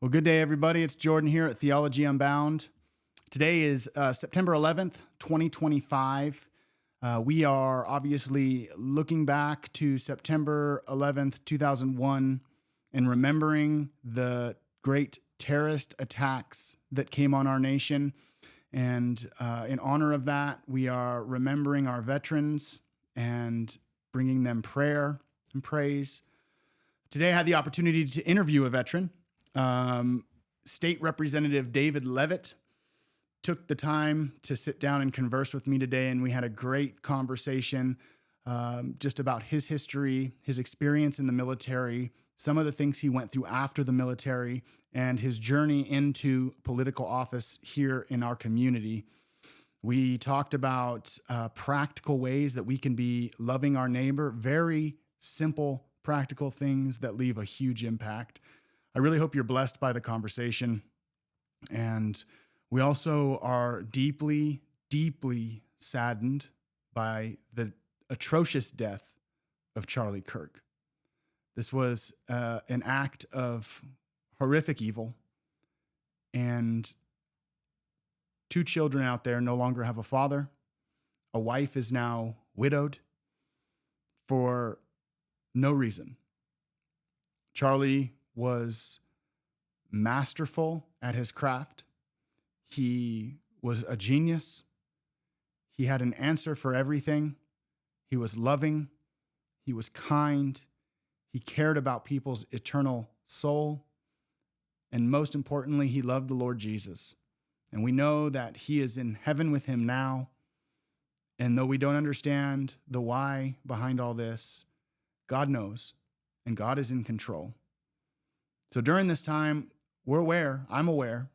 Well, good day, everybody. It's Jordon here at Theology Unbound. Today is September 11th, 2025. We are obviously looking back to September 11th, 2001, and remembering the great terrorist attacks that came on our nation. And in honor of that, we are remembering our veterans and bringing them prayer and praise. Today, I had the opportunity to interview a veteran. State Representative David Leavitt took the time to sit down and converse with me today, and we had a great conversation just about his history, his experience in the military, some of the things he went through after the military, and his journey into political office here in our community. We talked about practical ways that we can be loving our neighbor, very simple, practical things that leave a huge impact. I really hope you're blessed by the conversation. And we also are deeply, deeply saddened by the atrocious death of Charlie Kirk. This was an act of horrific evil, and two children out there no longer have a father. A wife is now widowed for no reason. Charlie was masterful at his craft. He was a genius. He had an answer for everything. He was loving. He was kind. He cared about people's eternal soul. And most importantly, he loved the Lord Jesus. And we know that he is in heaven with him now. And though we don't understand the why behind all this, God knows, and God is in control. So during this time, I'm aware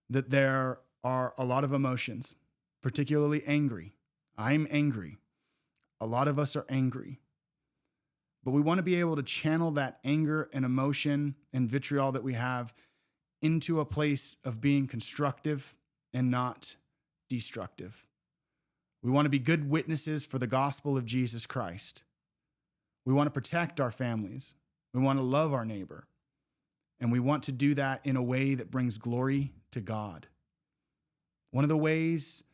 that there are a lot of emotions, particularly angry. I'm angry. A lot of us are angry. But we want to be able to channel that anger and emotion and vitriol that we have into a place of being constructive and not destructive. We want to be good witnesses for the gospel of Jesus Christ. We want to protect our families. We want to love our neighbor. And we want to do that in a way that brings glory to God. One of the ways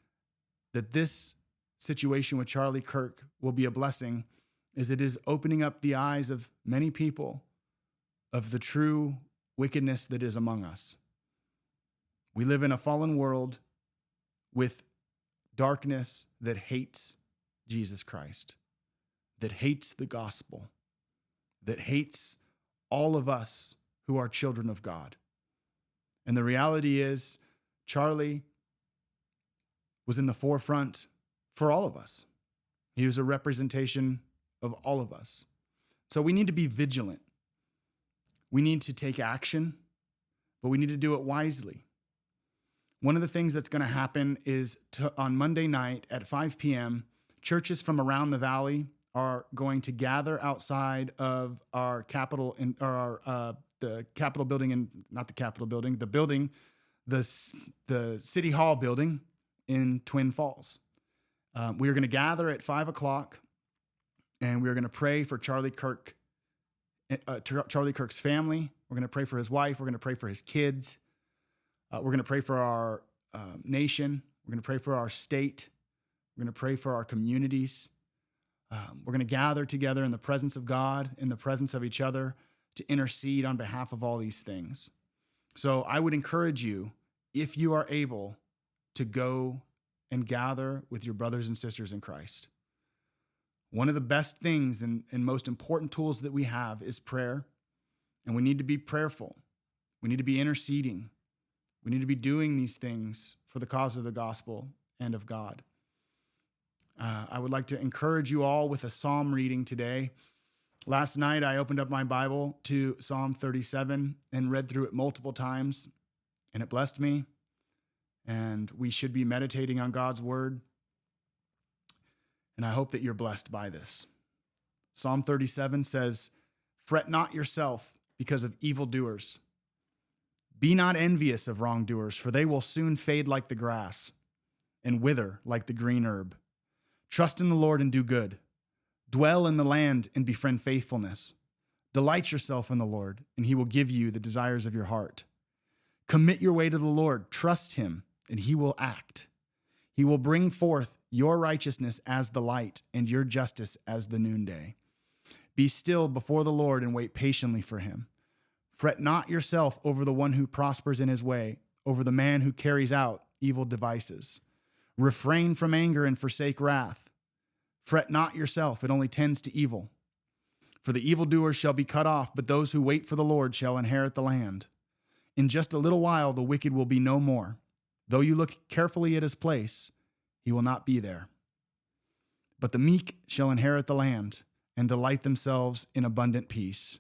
that this situation with Charlie Kirk will be a blessing is it is opening up the eyes of many people of the true wickedness that is among us. We live in a fallen world with darkness that hates Jesus Christ, that hates the gospel, that hates all of us who are children of God. And the reality is, Charlie was in the forefront for all of us. He was a representation of all of us. So we need to be vigilant. We need to take action, but we need to do it wisely. One of the things that's going to happen is on Monday night at 5 p.m., churches from around the valley are going to gather outside of our Capitol the Capitol building, and not the Capitol building, the City Hall building in Twin Falls. We are going to gather at 5 o'clock, and we are going to pray for Charlie Kirk's family. We're going to pray for his wife. We're going to pray for his kids. We're going to pray for our nation. We're going to pray for our state. We're going to pray for our communities. We're going to gather together in the presence of God, in the presence of each other, to intercede on behalf of all these things. So I would encourage you, if you are able, to go and gather with your brothers and sisters in Christ. One of the best things and most important tools that we have is prayer, and we need to be prayerful. We need to be interceding. We need to be doing these things for the cause of the gospel and of God. I would like to encourage you all with a psalm reading today. Last night, I opened up my Bible to Psalm 37 and read through it multiple times, and it blessed me. And we should be meditating on God's word. And I hope that you're blessed by this. Psalm 37 says, "Fret not yourself because of evildoers. Be not envious of wrongdoers, for they will soon fade like the grass and wither like the green herb. Trust in the Lord and do good. Dwell in the land and befriend faithfulness. Delight yourself in the Lord, and he will give you the desires of your heart. Commit your way to the Lord. Trust him, and he will act. He will bring forth your righteousness as the light and your justice as the noonday. Be still before the Lord and wait patiently for him. Fret not yourself over the one who prospers in his way, over the man who carries out evil devices. Refrain from anger and forsake wrath. Fret not yourself, it only tends to evil. For the evildoers shall be cut off, but those who wait for the Lord shall inherit the land. In just a little while the wicked will be no more. Though you look carefully at his place, he will not be there. But the meek shall inherit the land and delight themselves in abundant peace.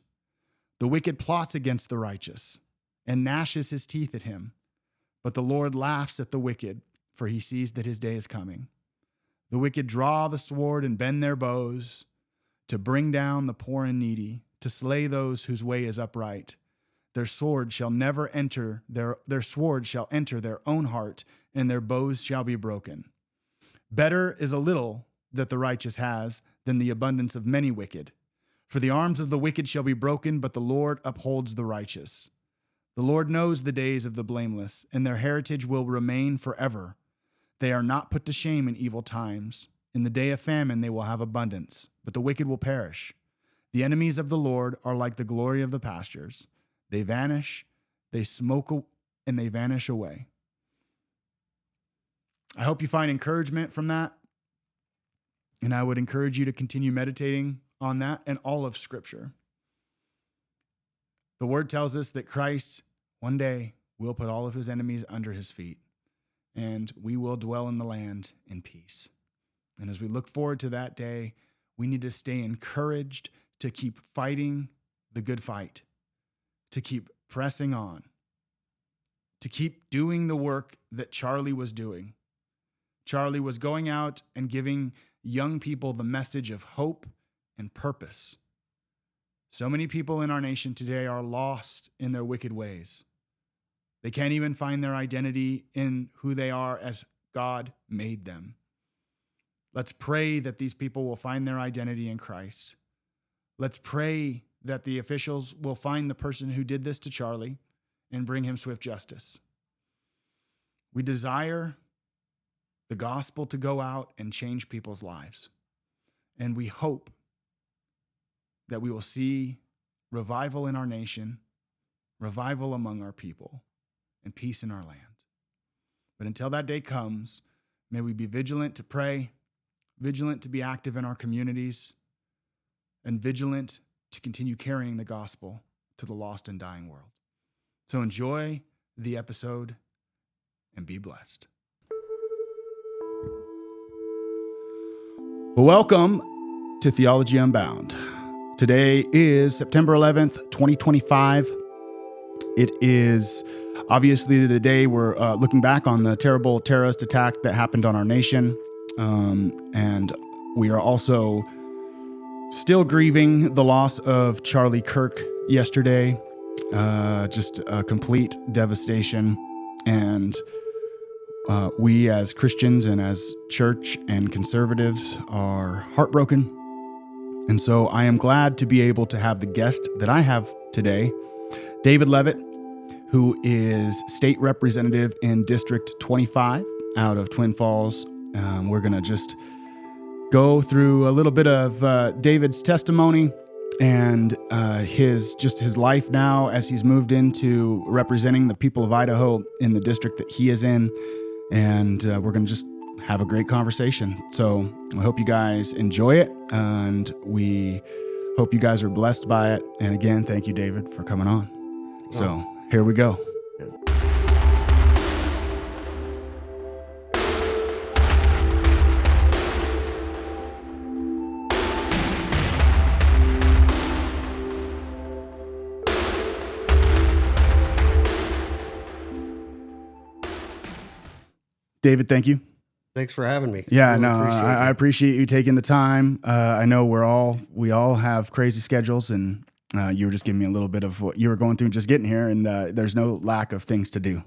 The wicked plots against the righteous and gnashes his teeth at him. But the Lord laughs at the wicked, for he sees that his day is coming. The wicked draw the sword and bend their bows to bring down the poor and needy, to slay those whose way is upright. Their sword shall enter their own heart, and their bows shall be broken. Better is a little that the righteous has than the abundance of many wicked. For the arms of the wicked shall be broken, but the Lord upholds the righteous. The Lord knows the days of the blameless, and their heritage will remain forever. They are not put to shame in evil times. In the day of famine they will have abundance, but the wicked will perish. The enemies of the Lord are like the glory of the pastures. They vanish, they smoke, and they vanish away. I hope you find encouragement from that. And I would encourage you to continue meditating on that and all of Scripture. The Word tells us that Christ one day will put all of his enemies under his feet, and we will dwell in the land in peace. And as we look forward to that day, we need to stay encouraged to keep fighting the good fight, to keep pressing on, to keep doing the work that Charlie was doing. Charlie was going out and giving young people the message of hope and purpose. So many people in our nation today are lost in their wicked ways. They can't even find their identity in who they are as God made them. Let's pray that these people will find their identity in Christ. Let's pray that the officials will find the person who did this to Charlie and bring him swift justice. We desire the gospel to go out and change people's lives. And we hope that we will see revival in our nation, revival among our people, and peace in our land. But until that day comes, may we be vigilant to pray, vigilant to be active in our communities, and vigilant to continue carrying the gospel to the lost and dying world. So enjoy the episode and be blessed. Welcome to Theology Unbound. Today is September 11th, 2025. It is obviously the day we're looking back on the terrible terrorist attack that happened on our nation. And we are also still grieving the loss of Charlie Kirk yesterday. Just a complete devastation. And we as Christians and as church and conservatives are heartbroken. And so I am glad to be able to have the guest that I have today, David Leavitt, who is state representative in District 25 out of Twin Falls. We're going to just go through a little bit of David's testimony and his life now as he's moved into representing the people of Idaho in the district that he is in. And we're going to just have a great conversation. So I hope you guys enjoy it, and we hope you guys are blessed by it. And again, thank you, David, for coming on. So here we go. David, thank you. Thanks for having me. Yeah, really I appreciate you taking the time. I know we all have crazy schedules, and you were just giving me a little bit of what you were going through just getting here, and there's no lack of things to do.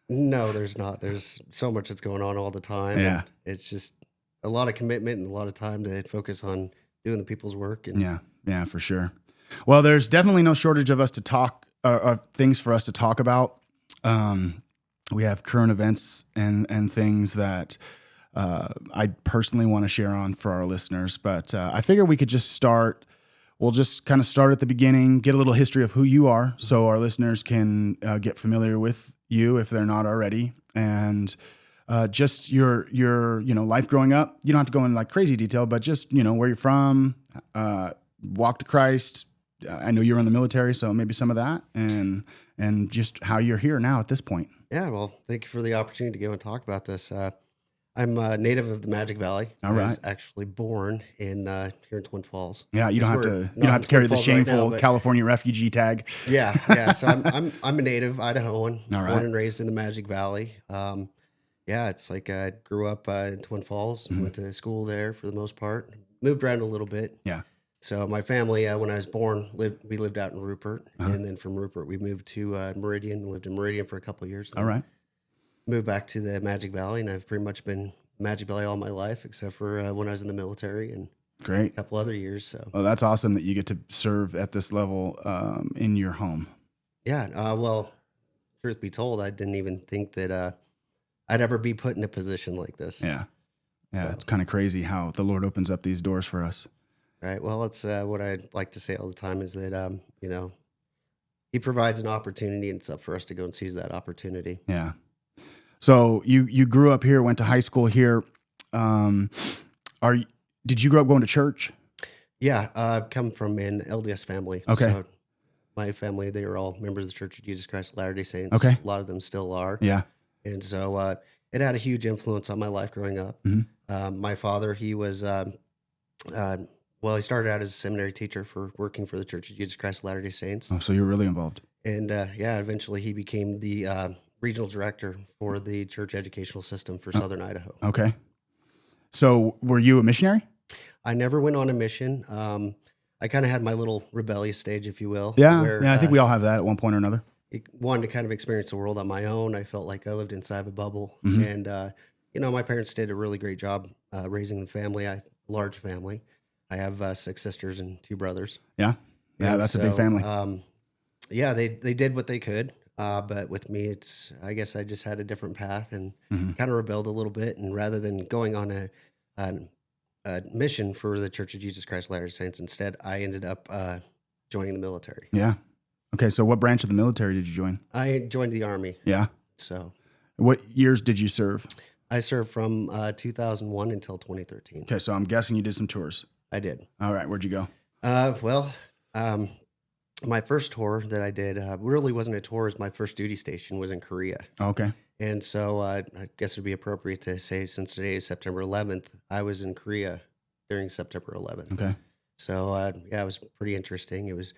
No, there's not. There's so much that's going on all the time. Yeah. It's just a lot of commitment and a lot of time to focus on doing the people's work. And yeah, for sure. Well, there's definitely no shortage of us to talk, of things for us to talk about. We have current events and things that I personally want to share on for our listeners. But I figure we could just start. We'll just kind of start at the beginning, get a little history of who you are, so our listeners can get familiar with you if they're not already, and just your life growing up. You don't have to go into like crazy detail, but just where you're from, walk to Christ. I know you're in the military, so maybe some of that, and just how you're here now at this point. Yeah, well, thank you for the opportunity to go and talk about this. I'm a native of the Magic Valley. All right. I was actually born in here in Twin Falls. Yeah, you don't have to carry the shameful California refugee tag. Yeah. So I'm a native Idahoan, All right. born and raised in the Magic Valley. It's like I grew up in Twin Falls, went to school there for the most part, moved around a little bit. Yeah. So my family, when I was born, we lived out in Rupert, and then from Rupert we moved to Meridian. Lived in Meridian for a couple of years. All right. Moved back to the Magic Valley, and I've pretty much been Magic Valley all my life, except for when I was in the military and great a couple other years. So, well, that's awesome that you get to serve at this level in your home. Yeah. Well, truth be told, I didn't even think that I'd ever be put in a position like this. Yeah. So, it's kind of crazy how the Lord opens up these doors for us. Right. Well, it's what I like to say all the time is that He provides an opportunity, and it's up for us to go and seize that opportunity. Yeah. So you grew up here, went to high school here. Did you grow up going to church? Yeah, I've come from an LDS family. Okay. So my family, they were all members of the Church of Jesus Christ of Latter-day Saints. Okay. A lot of them still are. Yeah. And so it had a huge influence on my life growing up. Mm-hmm. My father, he was, he started out as a seminary teacher for working for the Church of Jesus Christ of Latter-day Saints. Oh, so you're really involved. And eventually he became the regional director for the church educational system for Southern Idaho. Okay. So were you a missionary? I never went on a mission. I kind of had my little rebellious stage, if you will. Yeah. Where, I think we all have that at one point or another. Wanted to kind of experience the world on my own. I felt like I lived inside of a bubble. Mm-hmm. And, my parents did a really great job raising the family. Large family. I have 6 sisters and 2 brothers. Yeah. Yeah, and that's a big family. They did what they could. But with me, I guess I just had a different path and kind of rebelled a little bit. And rather than going on a mission for the Church of Jesus Christ of Latter-day Saints, instead, I ended up joining the military. Yeah. Okay. So what branch of the military did you join? I joined the Army. Yeah. So what years did you serve? I served from 2001 until 2013. Okay. So I'm guessing you did some tours. I did. All right. Where'd you go? My first tour that I did really wasn't a tour. My first duty station was in Korea. Okay. And so I guess it would be appropriate to say, since today is September 11th, I was in Korea during September 11th. Okay. So, it was pretty interesting. It was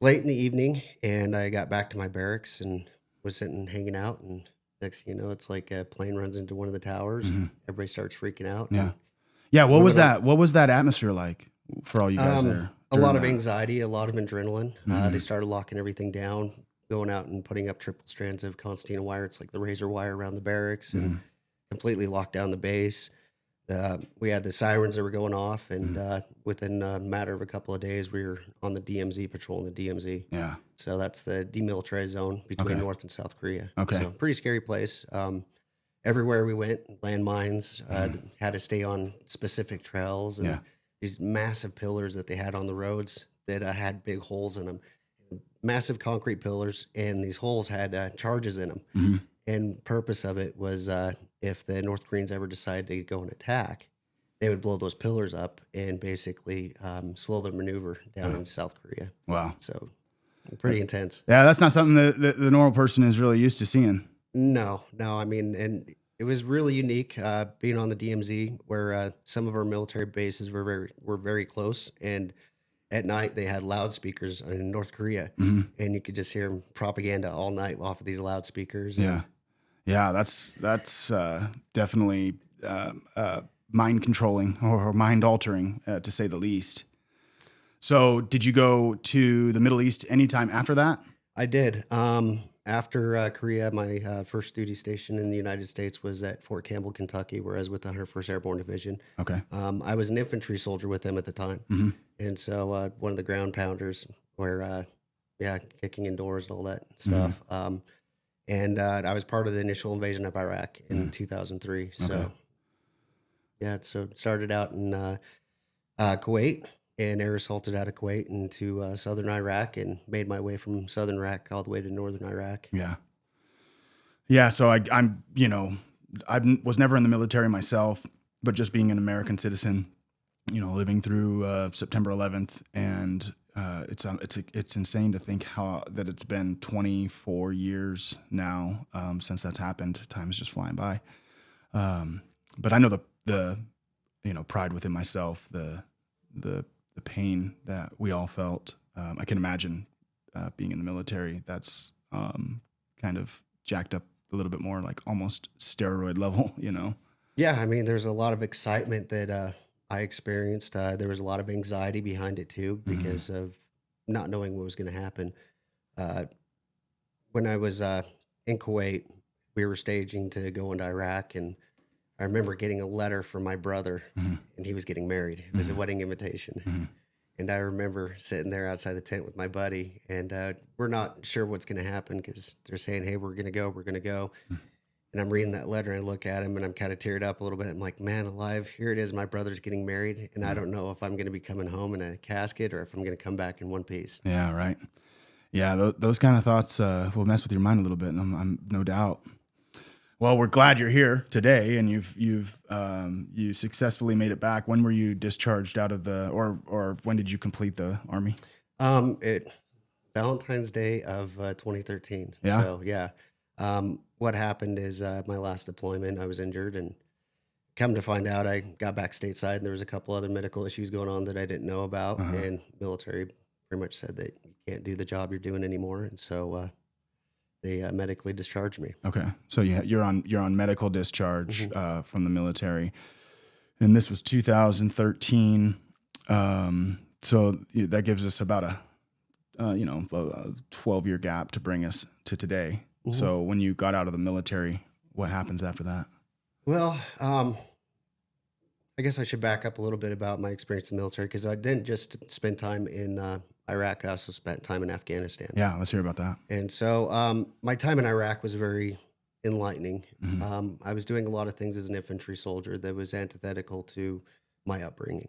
late in the evening, and I got back to my barracks and was sitting hanging out. And next thing you know, it's like a plane runs into one of the towers. And everybody starts freaking out. Yeah. Yeah. What was that? What was that atmosphere like for all you guys there? A lot of anxiety, a lot of adrenaline. They started locking everything down, going out and putting up triple strands of concertina wire. It's like the razor wire around the barracks, and completely locked down the base. We had the sirens that were going off, and within a matter of a couple of days, we were on the DMZ, patrolling the DMZ. Yeah. So that's the demilitarized zone between North and South Korea. Okay. So pretty scary place. Everywhere we went, landmines, had to stay on specific trails, and these massive pillars that they had on the roads that had big holes in them, massive concrete pillars, and these holes had charges in them. And purpose of it was if the North Koreans ever decided to go and attack, they would blow those pillars up and basically slow their maneuver down into South Korea. Wow. So pretty intense. Yeah, that's not something that the normal person is really used to seeing. No. I mean, and it was really unique being on the DMZ, where some of our military bases were very close, and at night they had loudspeakers in North Korea, and you could just hear propaganda all night off of these loudspeakers. Yeah, that's definitely mind controlling or mind altering, to say the least. So, did you go to the Middle East anytime after that? I did. after Korea, my first duty station in the United States was at Fort Campbell, Kentucky, where I was with the 101st Airborne Division. Okay. I was an infantry soldier with them at the time. Mm-hmm. And so one of the ground pounders where, kicking indoors and all that stuff. Mm-hmm. And I was part of the initial invasion of Iraq in 2003. So, Okay. so it started out in Kuwait, and air assaulted out of Kuwait into southern Iraq, and made my way from southern Iraq all the way to northern Iraq. Yeah. Yeah. So I'm, I was never in the military myself, but just being an American citizen, living through September 11th, and it's insane to think that it's been 24 years now since that's happened. Time is just flying by. But I know the pride within myself, the pain that we all felt. I can imagine being in the military. That's kind of jacked up a little bit more, like almost steroid level, Yeah, I mean, there's a lot of excitement that I experienced. There was a lot of anxiety behind it too, because of not knowing what was going to happen. When I was in Kuwait, we were staging to go into Iraq, and I remember getting a letter from my brother, and he was getting married. It was a wedding invitation. And I remember sitting there outside the tent with my buddy, and we're not sure what's going to happen because they're saying, hey, we're going to go. And I'm reading that letter and I look at him and I'm kind of teared up a little bit. I'm like, man alive, here it is. My brother's getting married, and I don't know if I'm going to be coming home in a casket or if I'm going to come back in one piece. Yeah, right. Yeah, those kind of thoughts will mess with your mind a little bit, and I'm no doubt. Well, we're glad you're here today, and you successfully made it back. When were you discharged out of or when did you complete the Army? Valentine's Day of 2013. Yeah. So yeah. What happened is my last deployment, I was injured, and come to find out, I got back stateside, and there was a couple other medical issues going on that I didn't know about, and military pretty much said that you can't do the job you're doing anymore, and so they medically discharged me. Okay, so you're on medical discharge from the military, and this was 2013. So that gives us about a 12-year gap to bring us to today. Mm-hmm. So when you got out of the military, what happens after that? Well, I guess I should back up a little bit about my experience in the military, because I didn't just spend time in Iraq. I also spent time in Afghanistan. Yeah, let's hear about that. And so my time in Iraq was very enlightening. Mm-hmm. I was doing a lot of things as an infantry soldier that was antithetical to my upbringing,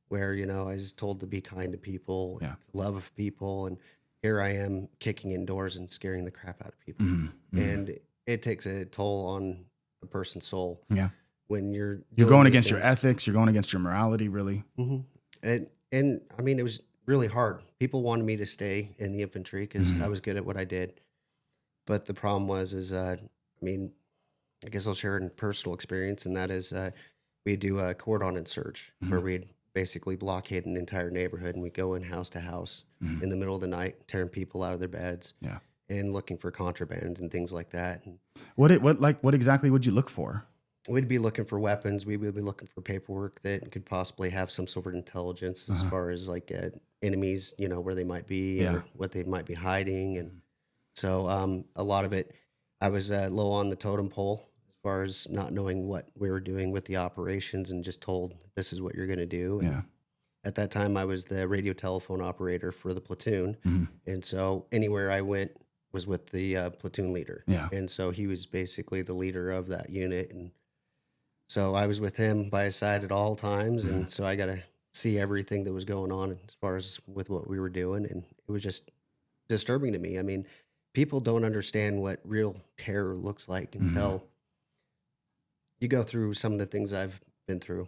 where, I was told to be kind to people, to love people, and here I am kicking indoors and scaring the crap out of people. Mm-hmm. And it takes a toll on a person's soul. Yeah. When you're going against your ethics, you're going against your morality, really. Mm-hmm. And I mean, it was really hard. People wanted me to stay in the infantry because I was good at what I did. But the problem I guess I'll share a personal experience, and that is we do a cordon and search, where we'd basically blockade an entire neighborhood, and we go in house to house in the middle of the night, tearing people out of their beds, and looking for contrabands and things like that. And what exactly would you look for? We'd be looking for weapons. We would be looking for paperwork that could possibly have some sort of intelligence as far as like enemies, where they might be, or what they might be hiding. And so a lot of it, I was low on the totem pole as far as not knowing what we were doing with the operations, and just told, this is what you're going to do. And at that time, I was the radio telephone operator for the platoon. And so anywhere I went was with the platoon leader. And so he was basically the leader of that unit. And so I was with him by his side at all times. And so I got to see everything that was going on as far as with what we were doing. And it was just disturbing to me. I mean, people don't understand what real terror looks like until you go through some of the things I've been through.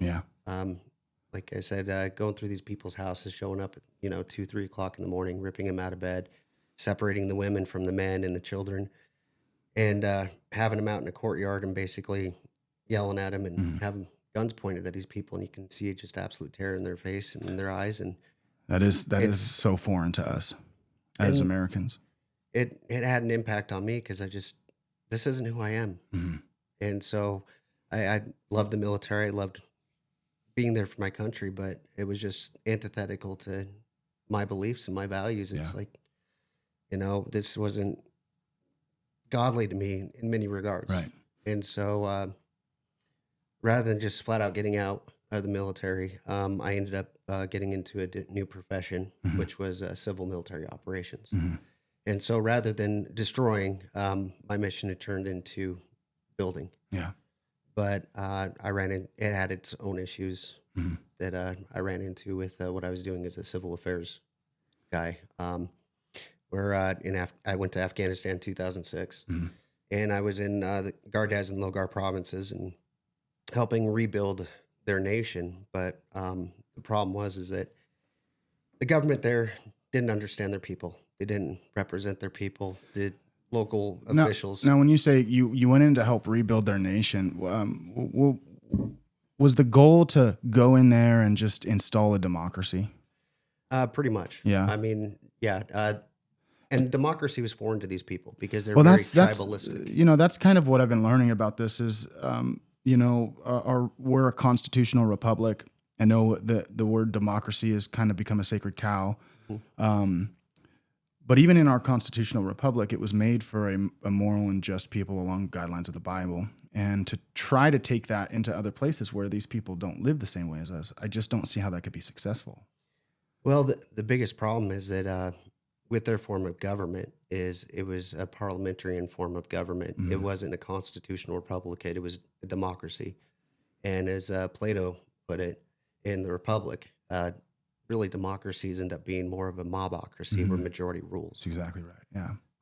Like I said, going through these people's houses, showing up at 2, 3 o'clock in the morning, ripping them out of bed, separating the women from the men and the children, and having them out in a courtyard and basically yelling at them and having guns pointed at these people, and you can see just absolute terror in their face and in their eyes. And that is so foreign to us as Americans. It had an impact on me, because this isn't who I am. And so I loved the military. I loved being there for my country, but it was just antithetical to my beliefs and my values. It's like, this wasn't godly to me in many regards. Right. And so rather than just flat out getting out of the military, I ended up getting into a new profession, which was civil military operations. And so rather than destroying, my mission had turned into building. Yeah. But it had its own issues that I ran into with what I was doing as a civil affairs guy. Where I went to Afghanistan in 2006, and I was in the Gardez and Logar provinces and helping rebuild their nation. But the problem is that the government there didn't understand their people. They didn't represent their people. The local officials. Now, when you say you went in to help rebuild their nation, was the goal to go in there and just install a democracy? Pretty much. Yeah. I mean, yeah. And democracy was foreign to these people because they're very tribalistic. That's kind of what I've been learning about this is, we're a constitutional republic. I know that the word democracy has kind of become a sacred cow. But even in our constitutional republic, it was made for a moral and just people along the guidelines of the Bible. And to try to take that into other places where these people don't live the same way as us, I just don't see how that could be successful. Well, the biggest problem is that with their form of government it was a parliamentarian form of government. It wasn't a constitutional republic. It was a democracy. And as Plato put it in the Republic, really democracies end up being more of a mobocracy where majority rules. That's exactly right,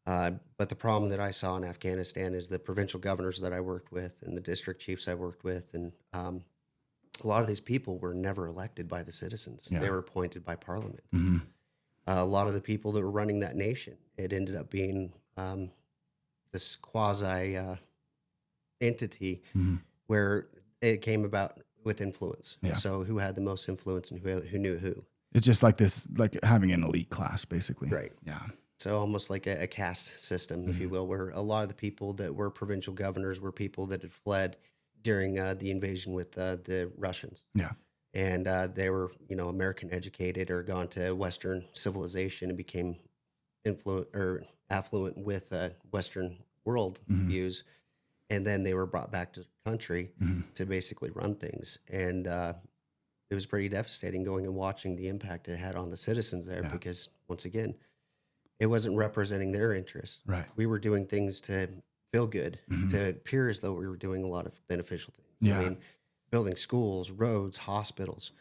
yeah. But the problem that I saw in Afghanistan is the provincial governors that I worked with and the district chiefs I worked with, and a lot of these people were never elected by the citizens. Yeah. They were appointed by parliament. A lot of the people that were running that nation, it ended up being this quasi entity where it came about with influence. Yeah. So who had the most influence and who knew who? It's just like this, like having an elite class, basically. Right. Yeah. So almost like a caste system, if you will, where a lot of the people that were provincial governors were people that had fled during the invasion with the Russians. Yeah. And they were, American educated or gone to Western civilization and became affluent with Western world views. And then they were brought back to the country to basically run things. And it was pretty devastating going and watching the impact it had on the citizens there because, once again, it wasn't representing their interests. Right. We were doing things to feel good, to appear as though we were doing a lot of beneficial things. Yeah. I mean, building schools, roads, hospitals,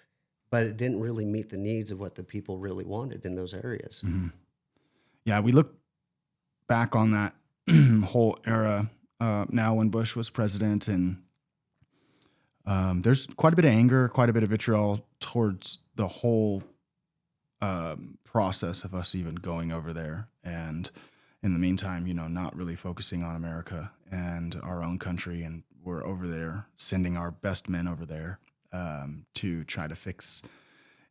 but it didn't really meet the needs of what the people really wanted in those areas. Yeah, we look back on that whole era now when Bush was president, and there's quite a bit of anger, quite a bit of vitriol towards the whole process of us even going over there. And in the meantime, not really focusing on America and our own country. And we're over there sending our best men over there to try to fix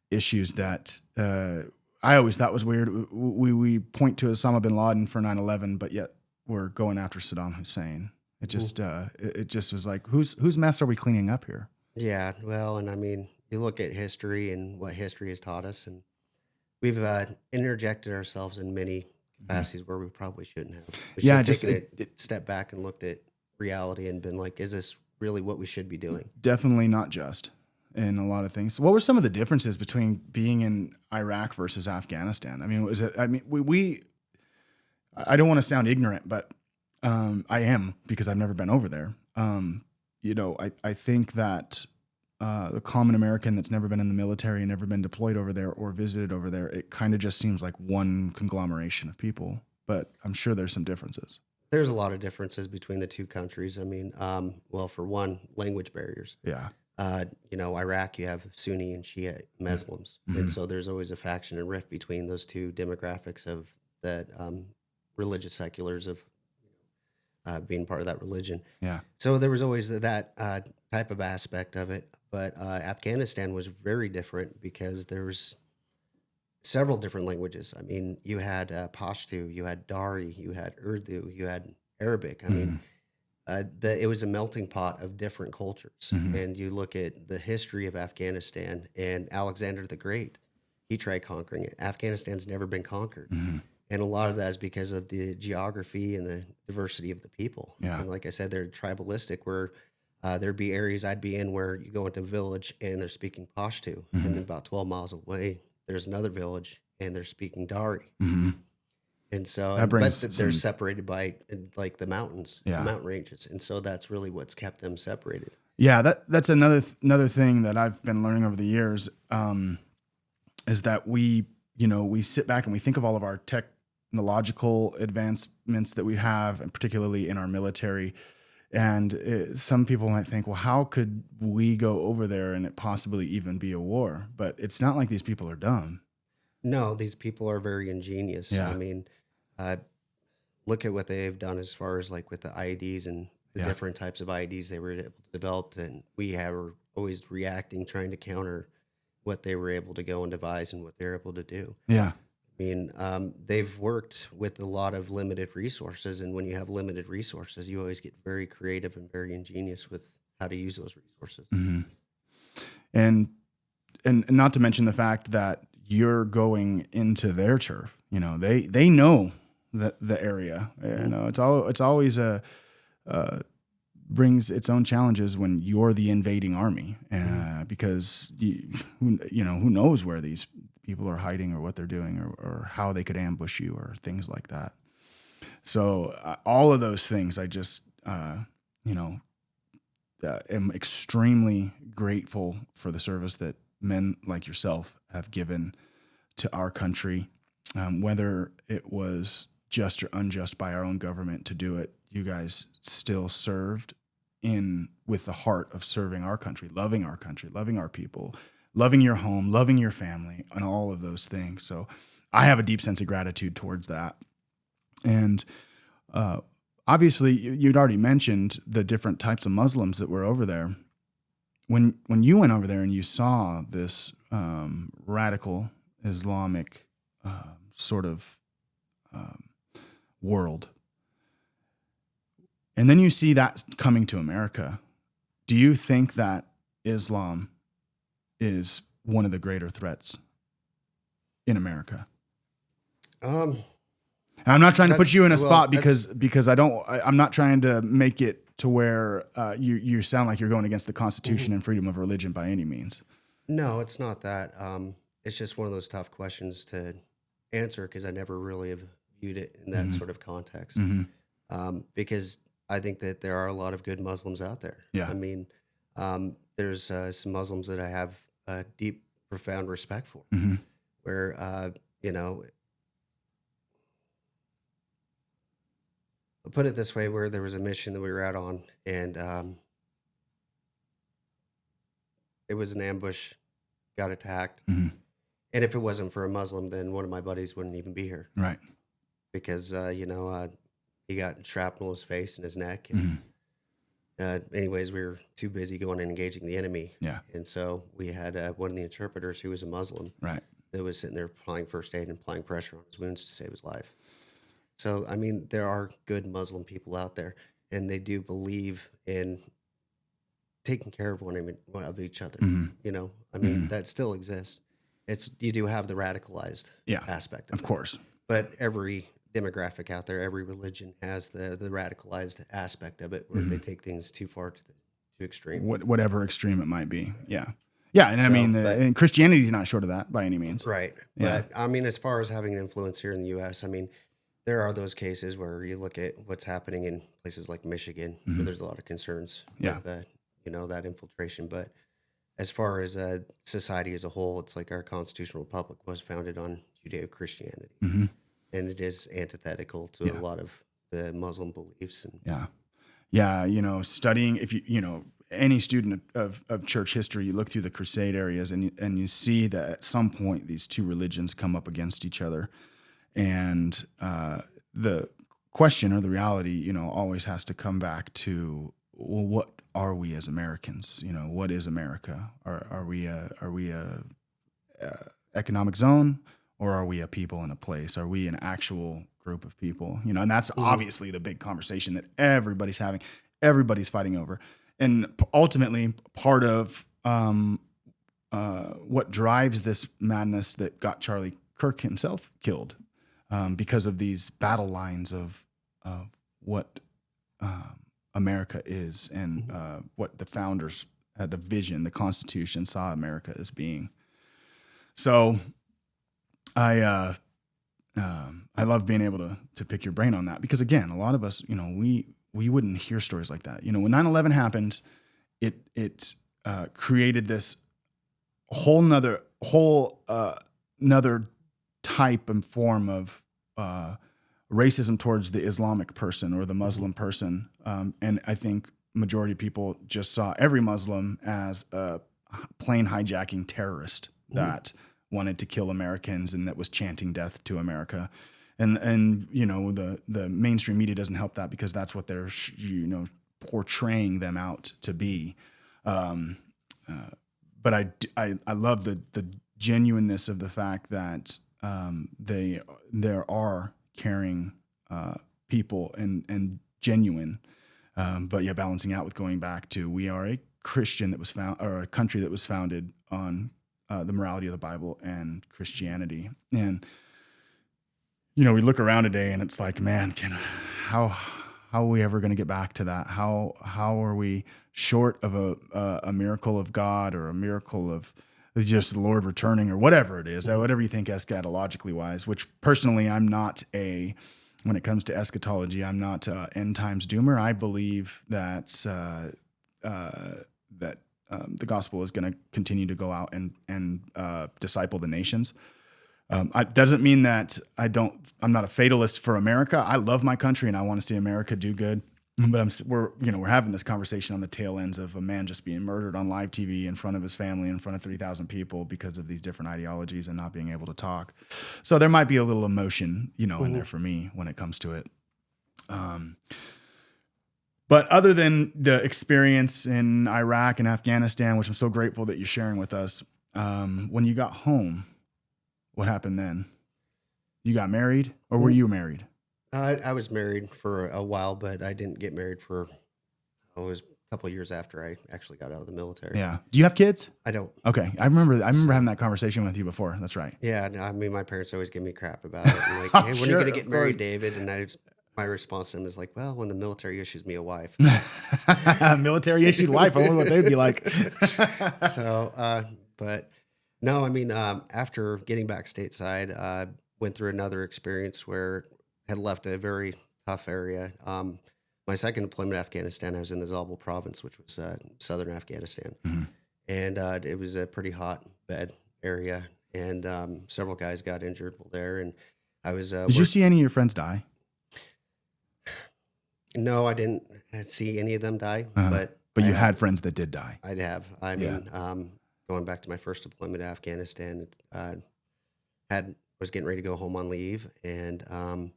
issues that I always thought was weird. We point to Osama bin Laden for 9/11, but yet we're going after Saddam Hussein. It just it just was like, whose mess are we cleaning up here? Yeah, well, and I mean, you look at history and what history has taught us, and we've interjected ourselves in many capacities where we probably shouldn't have. We should have taken a step back and looked at reality and been like, is this really what we should be doing? Definitely not just in a lot of things. What were some of the differences between being in Iraq versus Afghanistan? I mean, I don't want to sound ignorant, but I am, because I've never been over there. I think that the common American that's never been in the military and never been deployed over there or visited over there, it kind of just seems like one conglomeration of people, but I'm sure there's some differences. There's a lot of differences between the two countries. I mean, well, for one, language barriers. Yeah. Iraq, you have Sunni and Shia Muslims. And so there's always a faction and rift between those two demographics of that religious seculars of being part of that religion. Yeah. So there was always that type of aspect of it. But Afghanistan was very different because there's several different languages. I mean, you had Pashto, you had Dari, you had Urdu, you had Arabic. I mean, it was a melting pot of different cultures. And you look at the history of Afghanistan, and Alexander the Great, he tried conquering it. Afghanistan's never been conquered. And a lot of that is because of the geography and the diversity of the people. Yeah. And like I said, they're tribalistic where there'd be areas I'd be in where you go into a village and they're speaking Pashto. And then about 12 miles away, there's another village and they're speaking Dari. And so, That brings but they're separated by like the mountains, Yeah. the mountain ranges. And so that's really what's kept them separated. Yeah, that's another thing that I've been learning over the years, is that we sit back and we think of all of our technological advancements that we have, and particularly in our military. And some people might think, well, how could we go over there and it possibly even be a war? But it's not like these people are dumb. No, these people are very ingenious. Yeah. I mean, look at what they've done as far as like with the IEDs and the different types of IEDs they were able to develop. And we were always reacting, trying to counter what they were able to go and devise and what they're able to do. Yeah. I mean, they've worked with a lot of limited resources. And when you have limited resources, you always get very creative and very ingenious with how to use those resources. And not to mention the fact that you're going into their turf. They know the area. It's always brings its own challenges when you're the invading army, because who knows where these people are hiding or what they're doing or how they could ambush you or things like that. So all of those things, I just am extremely grateful for the service that men like yourself have given to our country, whether it was just or unjust by our own government to do it. You guys still served with the heart of serving our country, loving our people, loving your home, loving your family, and all of those things. So I have a deep sense of gratitude towards that. And obviously, you'd already mentioned the different types of Muslims that were over there. When you went over there and you saw this radical Islamic sort of world, and then you see that coming to America, do you think that Islam is one of the greater threats in America? I'm not trying to put you in a spot because I'm not trying to make it to where you sound like you're going against the Constitution and freedom of religion by any means. No, it's not that. It's just one of those tough questions to answer because I never really have viewed it in that sort of context. Because I think that there are a lot of good Muslims out there. Yeah. I mean, there's some Muslims that I have a deep, profound respect for, where, I'll put it this way, where there was a mission that we were out on and it was an ambush, got attacked. And if it wasn't for a Muslim, then one of my buddies wouldn't even be here. Right. Because, he got shrapnel in his face and his neck. And, anyways, we were too busy going and engaging the enemy. Yeah. And so we had one of the interpreters who was a Muslim. Right. That was sitting there applying first aid and applying pressure on his wounds to save his life. So, I mean, there are good Muslim people out there, and they do believe in taking care of one of each other. I mean, that still exists. You do have the radicalized aspect of course. But every demographic out there, every religion has the radicalized aspect of it where they take things too far to extreme. Whatever extreme it might be. Yeah. Yeah. And and Christianity is not short of that by any means. Right. Yeah. But I mean, as far as having an influence here in the U.S., I mean, there are those cases where you look at what's happening in places like Michigan, where there's a lot of concerns with that infiltration. But as far as society as a whole, it's like our constitutional republic was founded on Judeo-Christianity. And it is antithetical to a lot of the Muslim beliefs. Studying, if any student of church history, you look through the Crusade areas and you see that at some point these two religions come up against each other. And the question or the reality, always has to come back to, well, what are we as Americans? What is America? Are we a economic zone? Or are we a people in a place? Are we an actual group of people? And that's obviously the big conversation that everybody's having, everybody's fighting over. And ultimately, part of what drives this madness that got Charlie Kirk himself killed because of these battle lines of what America is and what the founders had, the vision, the Constitution saw America as being. So I love being able to pick your brain on that, because again, a lot of us, we wouldn't hear stories like that. When 9/11 happened, it created this whole nother type and form of racism towards the Islamic person or the Muslim person. And I think majority of people just saw every Muslim as a plane hijacking terrorist that wanted to kill Americans and that was chanting death to America. And the mainstream media doesn't help that, because that's what they're portraying them out to be. But I love the genuineness of the fact that there are caring people and genuine, but yeah, balancing out with going back to, we are a Christian that was or a country that was founded on the morality of the Bible and Christianity. And we look around today and it's like, man, how are we ever going to get back to that? How are we short of a miracle of God, or a miracle of just the Lord returning, or whatever it is, whatever you think eschatologically wise, which personally I'm not when it comes to eschatology, I'm not end times doomer. I believe that the gospel is going to continue to go out and disciple the nations. It doesn't mean that I'm not a fatalist for America. I love my country and I want to see America do good. But we're having this conversation on the tail ends of a man just being murdered on live TV in front of his family, in front of 3,000 people, because of these different ideologies and not being able to talk. So there might be a little emotion, in there for me when it comes to it. But other than the experience in Iraq and Afghanistan, which I'm so grateful that you're sharing with us, when you got home, what happened then? You got married, or were you married? I was married for a while, but I didn't get married for, it was a couple of years after I actually got out of the military. Yeah. Do you have kids? I don't. Okay. I remember having that conversation with you before. That's right. Yeah. I mean, my parents always give me crap about it. And like, hey, when are you going to get married, David? And my response to them is like, well, when the military issues me a wife. Military issued wife. I wonder what they'd be like. So, but no, I mean, after getting back stateside, I went through another experience where had left a very tough area. My second deployment in Afghanistan, I was in the Zabul province, which was southern Afghanistan. Mm-hmm. And it was a pretty hotbed area. And several guys got injured while there. And I was... Did you see any of your friends die? No, I didn't see any of them die. But you had friends that did die. I'd have. I mean, going back to my first deployment to Afghanistan, was getting ready to go home on leave. And...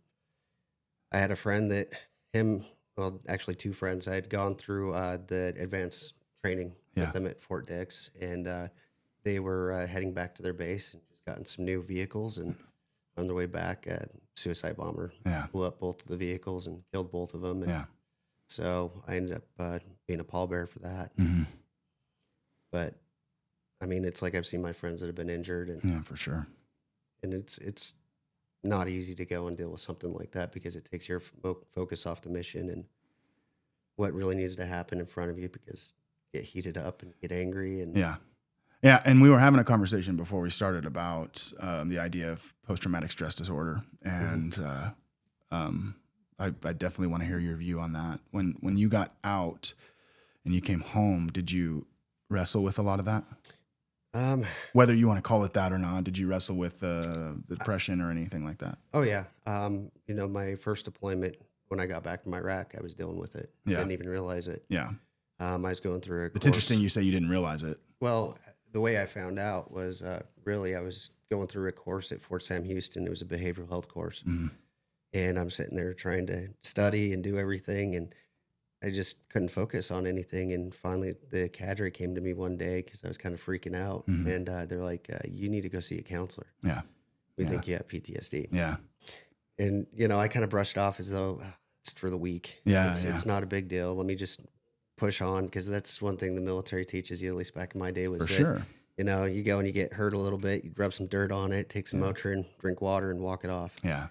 I had a friend actually two friends. I had gone through the advanced training with them at Fort Dix, and they were heading back to their base and just gotten some new vehicles. And on their way back, a suicide bomber blew up both of the vehicles and killed both of them. And so I ended up being a pallbearer for that. Mm-hmm. But I mean, it's like I've seen my friends that have been injured, and for sure. And it's not easy to go and deal with something like that, because it takes your focus off the mission and what really needs to happen in front of you, because you get heated up and get angry. And yeah. And we were having a conversation before we started about the idea of post-traumatic stress disorder. And I definitely want to hear your view on that. When you got out and you came home, did you wrestle with a lot of that? Whether you want to call it that or not, did you wrestle with depression or anything like that? Oh yeah. My first deployment, when I got back from Iraq, I was dealing with it. Yeah. I didn't even realize it. Yeah. I was going through It's interesting you say you didn't realize it. Well, the way I found out was really I was going through a course at Fort Sam Houston. It was a behavioral health course. Mm-hmm. And I'm sitting there trying to study and do everything, and I just couldn't focus on anything. And finally, the cadre came to me one day because I was kind of freaking out. Mm-hmm. And they're like, you need to go see a counselor. Yeah. We think you have PTSD. Yeah. And, I kind of brushed off as though it's for the weak. Yeah. It's not a big deal. Let me just push on, because that's one thing the military teaches you, at least back in my day, was for sure. You go and you get hurt a little bit, you rub some dirt on it, take some Motrin, drink water, and walk it off. Yeah.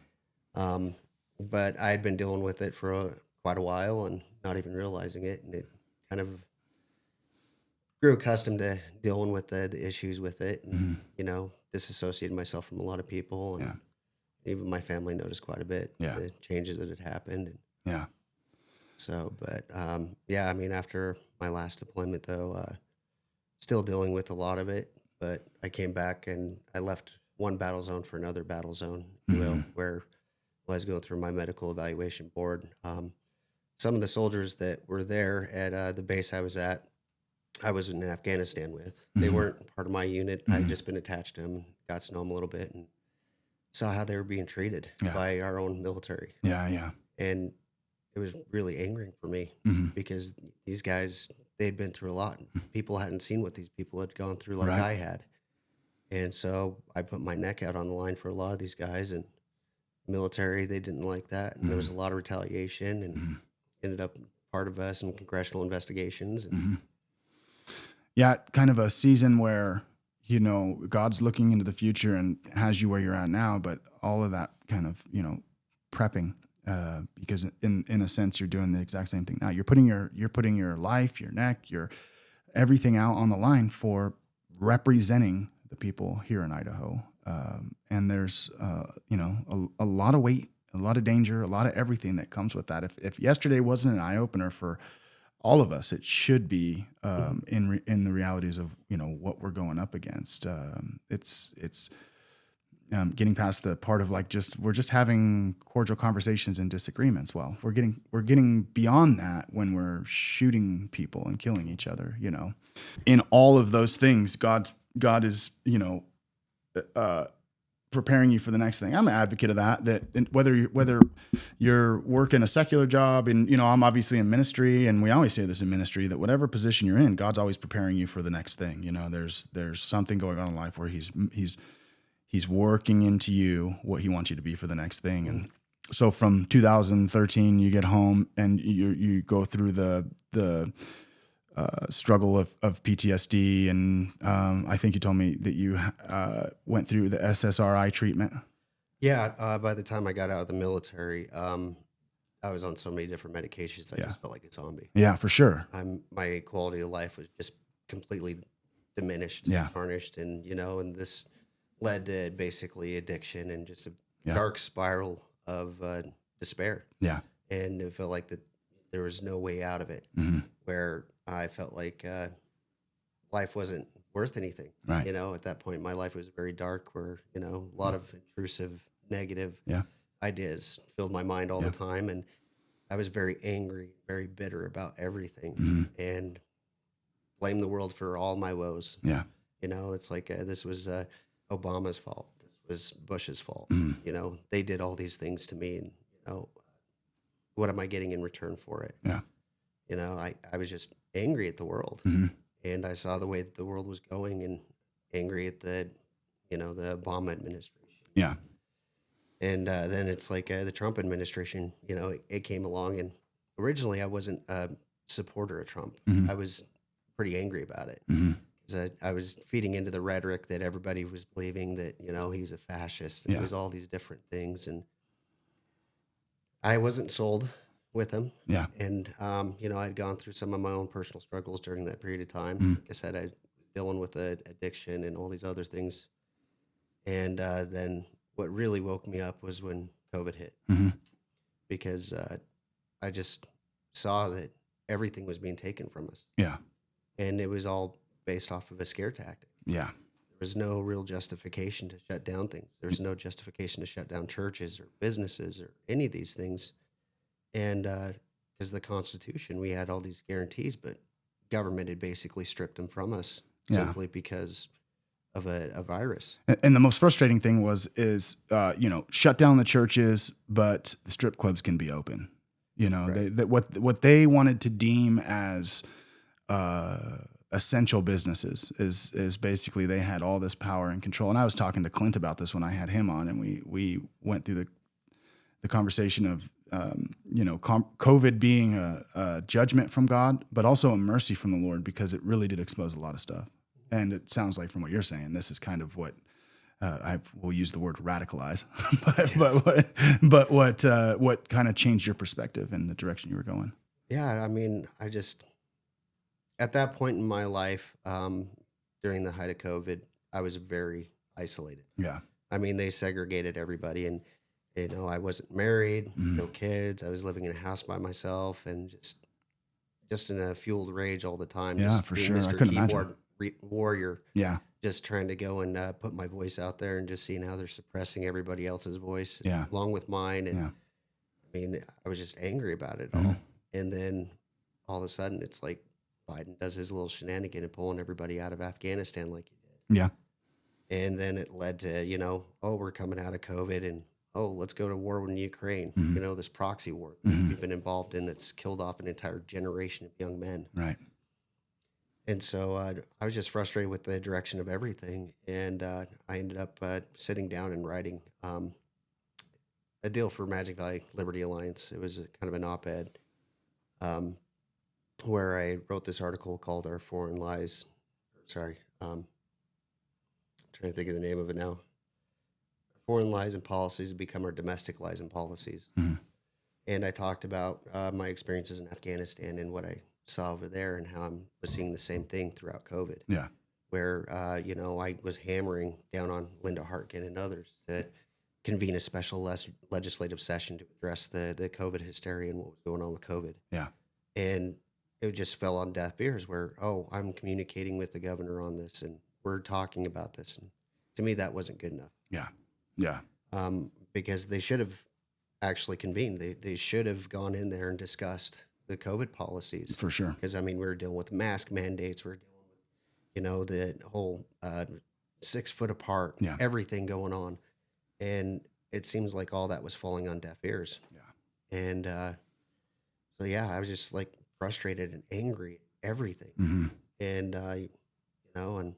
But I had been dealing with it for quite a while and not even realizing it. And it kind of grew accustomed to dealing with the issues with it and, disassociated myself from a lot of people. And even my family noticed quite a bit the changes that had happened. And Yeah. so, but I mean, after my last deployment, though, still dealing with a lot of it. But I came back and I left one battle zone for another battle zone, if you will, where I was going through my medical evaluation board. Some of the soldiers that were there at the base I was at, I was in Afghanistan with. They weren't part of my unit. I had just been attached to them, got to know them a little bit, and saw how they were being treated by our own military. Yeah. And it was really angering for me because these guys, they'd been through a lot. People hadn't seen what these people had gone through like I had. And so I put my neck out on the line for a lot of these guys, and military, they didn't like that. And there was a lot of retaliation and ended up part of some congressional investigations. And Yeah, kind of a season where, God's looking into the future and has you where you're at now, but all of that kind of, prepping, because in a sense you're doing the exact same thing now. You're putting your life, your neck, your everything out on the line for representing the people here in Idaho. And there's a lot of weight, a lot of danger, a lot of everything that comes with that. If yesterday wasn't an eye opener for all of us, it should be in the realities of what we're going up against. It's getting past the part of we're just having cordial conversations and disagreements. Well, we're getting beyond that when we're shooting people and killing each other. In all of those things, God is preparing you for the next thing. I'm an advocate of that whether you're working a secular job and, I'm obviously in ministry, and we always say this in ministry, that whatever position you're in, God's always preparing you for the next thing. There's something going on in life where he's working into you what he wants you to be for the next thing. And so from 2013, you get home and you go through the struggle of PTSD, and I think you told me that you went through the SSRI treatment. Yeah, by the time I got out of the military, I was on so many different medications. I just felt like a zombie. Yeah, for sure. My quality of life was just completely diminished, tarnished, and and this led to basically addiction and just a dark spiral of despair. Yeah, and it felt like that there was no way out of it. Where I felt like life wasn't worth anything. Right. At that point, my life was very dark, where, a lot of intrusive, negative ideas filled my mind all the time. And I was very angry, very bitter about everything, and blamed the world for all my woes. Yeah. It's like this was Obama's fault. This was Bush's fault. They did all these things to me, and, what am I getting in return for it? Yeah. I was just angry at the world, and I saw the way that the world was going, and angry at the Obama administration. Yeah. And then it's like the Trump administration, it came along, and originally I wasn't a supporter of Trump. I was pretty angry about it. Because I was feeding into the rhetoric that everybody was believing that, he's a fascist, and it was all these different things. And I wasn't sold with him. Yeah. And, I'd gone through some of my own personal struggles during that period of time. Like I said, I was dealing with addiction and all these other things. And then what really woke me up was when COVID hit. Because I just saw that everything was being taken from us. Yeah. And it was all based off of a scare tactic. Yeah. There was no real justification to shut down things. There's no justification to shut down churches or businesses or any of these things. And because the Constitution, we had all these guarantees, but government had basically stripped them from us simply because of a virus. And the most frustrating thing is shut down the churches, but the strip clubs can be open. What they wanted to deem as essential businesses is basically they had all this power and control. And I was talking to Clint about this when I had him on, and we went through the conversation of COVID being a judgment from God, but also a mercy from the Lord, because it really did expose a lot of stuff. And it sounds like from what you're saying, this is kind of what I will use the word radicalize, but what kind of changed your perspective in the direction you were going? Yeah, I mean, at that point in my life, during the height of COVID, I was very isolated. Yeah. I mean, they segregated everybody, and I wasn't married, no kids. I was living in a house by myself, and just in a fueled rage all the time. Yeah, Just for being sure. I Mr. couldn't Keyboard Warrior. Yeah. Just trying to go and put my voice out there, and just seeing how they're suppressing everybody else's voice, Yeah. along with mine. And Yeah. I mean, I was just angry about it Mm-hmm. all. And then all of a sudden, it's like Biden does his little shenanigan and pulling everybody out of Afghanistan like he did. Yeah. And then it led to, oh, we're coming out of COVID, and oh, let's go to war in Ukraine. Mm-hmm. This proxy war that we've been involved in that's killed off an entire generation of young men. Right. And so I was just frustrated with the direction of everything. And I ended up sitting down and writing a deal for Magic Valley Liberty Alliance. It was kind of an op-ed where I wrote this article called Our Foreign Lies. Sorry. I'm trying to think of the name of it now. Foreign lies and policies have become our domestic lies and policies. Mm-hmm. And I talked about my experiences in Afghanistan and what I saw over there, and how I was seeing the same thing throughout COVID. Yeah. Where, I was hammering down on Linda Hartkin and others to convene a special legislative session to address the COVID hysteria and what was going on with COVID. Yeah. And it just fell on deaf ears where, oh, I'm communicating with the governor on this, and we're talking about this. And to me, that wasn't good enough. Yeah. Yeah. Because they should have actually convened. They should have gone in there and discussed the COVID policies. For sure. Because, I mean, we were dealing with mask mandates. We're dealing with, the whole 6 foot apart, everything going on. And it seems like all that was falling on deaf ears. Yeah. And so, I was just like frustrated and angry at everything. Mm-hmm. And, and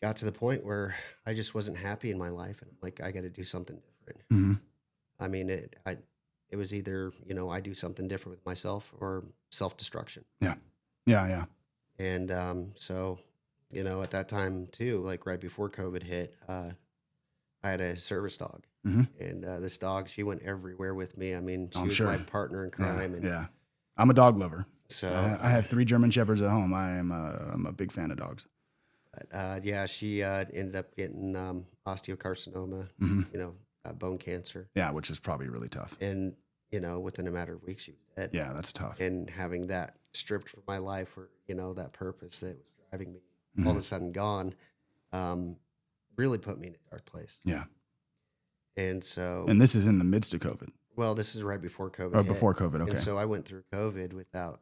got to the point where I just wasn't happy in my life. And I'm like, I got to do something different. Mm-hmm. I mean, it was either, I do something different with myself or self-destruction. Yeah. Yeah. Yeah. And so, at that time too, like right before COVID hit, I had a service dog. Mm-hmm. And this dog, she went everywhere with me. I mean, she I'm was sure. my partner in crime. Yeah. I'm a dog lover. So I have 3 German Shepherds at home. I'm a big fan of dogs. She ended up getting osteocarcinoma, bone cancer. Yeah, which is probably really tough. And, within a matter of weeks, she was dead. Yeah, that's tough. And having that stripped from my life, or, that purpose that was driving me all of a sudden gone, really put me in a dark place. Yeah. And so. And this is in the midst of COVID. Well, this is right before COVID. Oh, before COVID, okay. And so I went through COVID without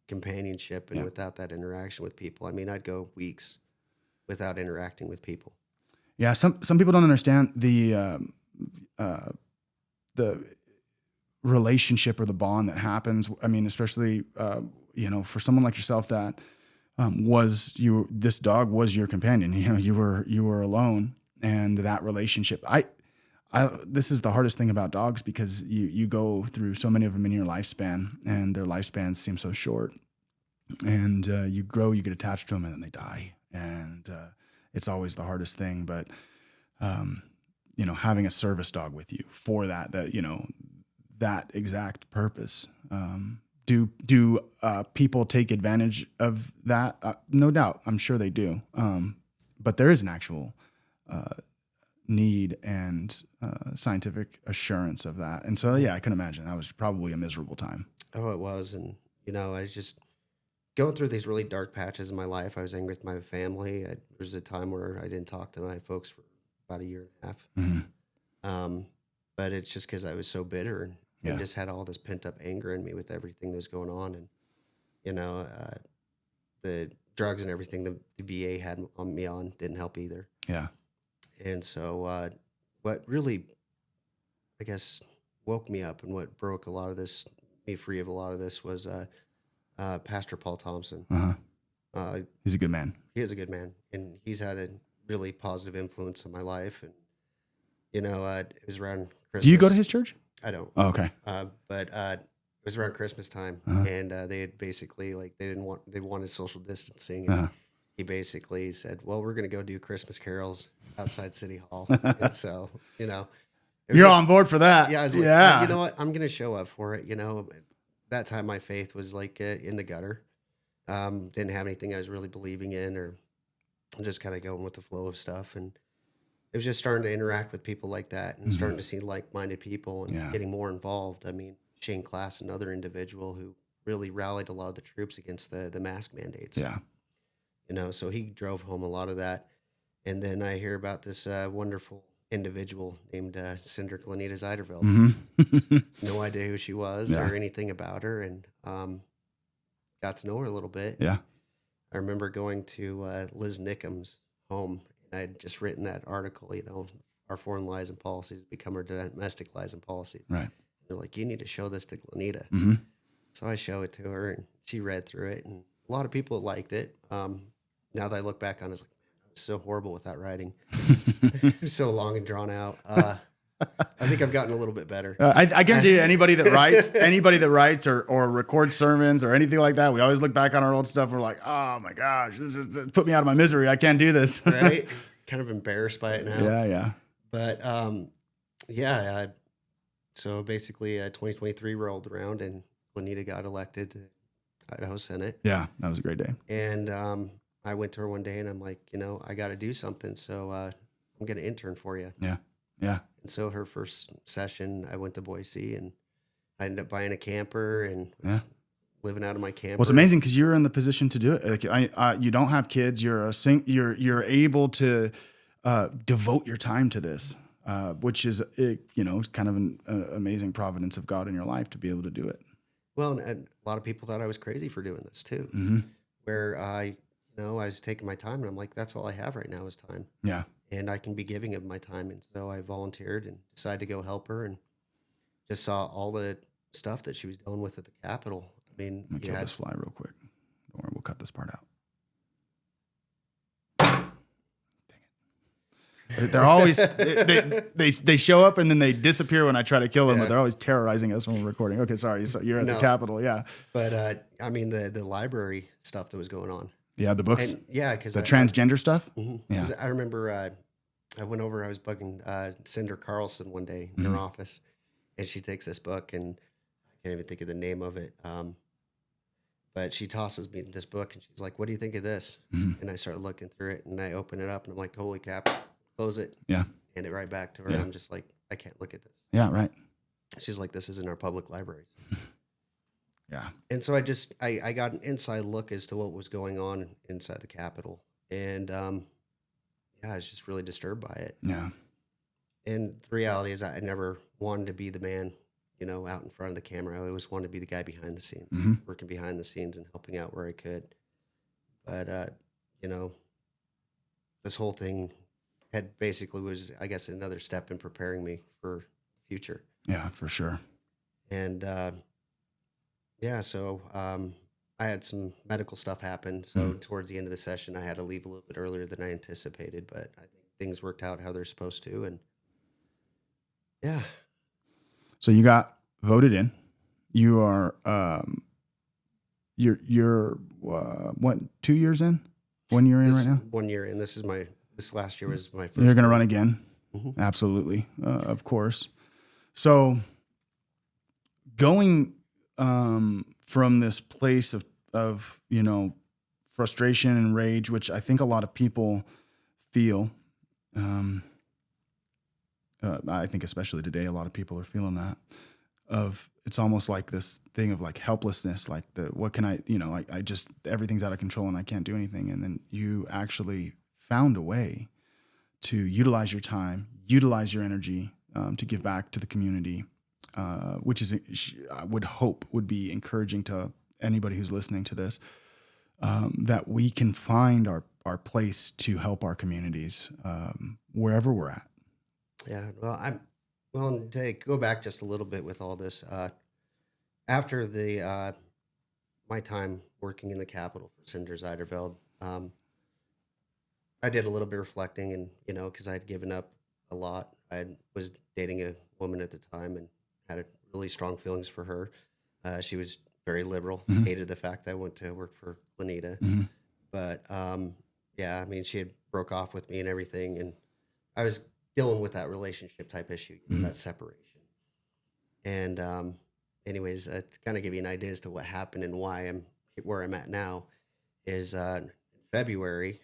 companionship and without that interaction with people. I mean, I'd go weeks without interacting with people. Yeah, some people don't understand the relationship or the bond that happens. I mean, especially for someone like yourself that this dog was your companion. You were alone, and that relationship. This is the hardest thing about dogs, because you go through so many of them in your lifespan, and their lifespans seem so short. And you grow, you get attached to them, and then they die. And it's always the hardest thing. But having a service dog with you for that exact purpose. Do people take advantage of that? No doubt, I'm sure they do. But there is an actual need and scientific assurance of that. And so, I can imagine that was probably a miserable time. Oh, it was. And, I was just going through these really dark patches in my life. I was angry with my family. There was a time where I didn't talk to my folks for about a year and a half. Mm-hmm. But it's just because I was so bitter and just had all this pent up anger in me with everything that was going on. And, the drugs and everything the VA had on me didn't help either. Yeah. And so what really, I guess, woke me up and what broke me free of a lot of this was Pastor Paul Thompson. Uh-huh. He's a good man. He is a good man. And he's had a really positive influence on my life. And, it was around Christmas. Do you go to his church? I don't. Oh, okay. But it was around Christmas time. And they had basically, they wanted social distancing. And he basically said, well, we're going to go do Christmas carols outside City Hall. And so, you know, you're on board for that. Yeah. I was like, you know what? I'm going to show up for it. You know, that time my faith was like in the gutter. Didn't have anything I was really believing in, or just kind of going with the flow of stuff. And it was just starting to interact with people like that and starting to see like-minded people and getting more involved. I mean, Shane Class, another individual who really rallied a lot of the troops against the mask mandates. Yeah. You know, so he drove home a lot of that. And then I hear about this wonderful individual named Cinder Glenita Zeiderveld. No idea who she was or anything about her, and got to know her a little bit. Yeah. I remember going to Liz Nickham's home, and I had just written that article, you know, our foreign lies and policies become our domestic lies and policies. Right. They're like, you need to show this to Glenita. So I show it to her, and she read through it, and a lot of people liked it. Now that I look back on it, it's like, man, I was so horrible with that writing. It was so long and drawn out. I think I've gotten a little bit better. I guarantee you, anybody that writes or records sermons or anything like that, we always look back on our old stuff. We're like, oh my gosh, this is put me out of my misery. I can't do this. Right? Kind of embarrassed by it now. Yeah. But so basically 2023 rolled around, and Glenita got elected to Idaho Senate. Yeah, that was a great day. And I went to her one day, and I'm like, you know, I got to do something. So I'm going to intern for you. Yeah. And so her first session, I went to Boise, and I ended up buying a camper and living out of my camper. Well, it's amazing because you're in the position to do it. Like, you don't have kids. You're able to devote your time to this, which is kind of an amazing providence of God in your life to be able to do it. Well, and a lot of people thought I was crazy for doing this too. Where I was taking my time, and I'm like, that's all I have right now is time. Yeah. And I can be giving of my time. And so I volunteered and decided to go help her, and just saw all the stuff that she was dealing with at the Capitol. I mean, let me kill this fly real quick. Don't worry, we'll cut this part out. Dang it. They're always, they show up and then they disappear when I try to kill them, but they're always terrorizing us when we're recording. Okay, sorry. So you're at the Capitol, yeah. But I mean, the library stuff that was going on. Yeah, the books. And, because the transgender stuff. Yeah, I remember I went over. I was bugging Cinder Carlson one day in her office, and she takes this book, and I can't even think of the name of it. But she tosses me this book, and she's like, "What do you think of this?" And I started looking through it, and I open it up, and I'm like, "Holy crap!" Close it. Yeah. Hand it right back to her. And I'm just like, I can't look at this. Yeah. Right. She's like, "This isn't our public libraries." Yeah. And so I got an inside look as to what was going on inside the Capitol. And I was just really disturbed by it. Yeah. And the reality is I never wanted to be the man, out in front of the camera. I always wanted to be the guy behind the scenes, working behind the scenes and helping out where I could. But, this whole thing was, I guess, another step in preparing me for the future. Yeah, for sure. And, so I had some medical stuff happen. So towards the end of the session, I had to leave a little bit earlier than I anticipated, but I think things worked out how they're supposed to. And yeah. So you got voted in. You are, you're what, 2 years in? 1 year in right now? 1 year in. This last year was my first. You're going to run again? Absolutely. Of course. So going from this place of frustration and rage, which I think a lot of people feel. I think especially today, a lot of people are feeling that. It's almost like this thing of like helplessness, like what can I just everything's out of control and I can't do anything. And then you actually found a way to utilize your time, utilize your energy to give back to the community. Which is, I would hope, would be encouraging to anybody who's listening to this, that we can find our place to help our communities wherever we're at. Yeah, well, to go back just a little bit with all this, after my time working in the Capitol for Senator Zeiderveld, I did a little bit of reflecting, and because I had given up a lot. I was dating a woman at the time and had really strong feelings for her. She was very liberal, hated the fact that I went to work for Glenita. But Yeah, I mean, she had broke off with me and everything, and I was dealing with that relationship type issue, that separation. And anyways, to kind of give you an idea as to what happened and why I'm where I'm at now is in February,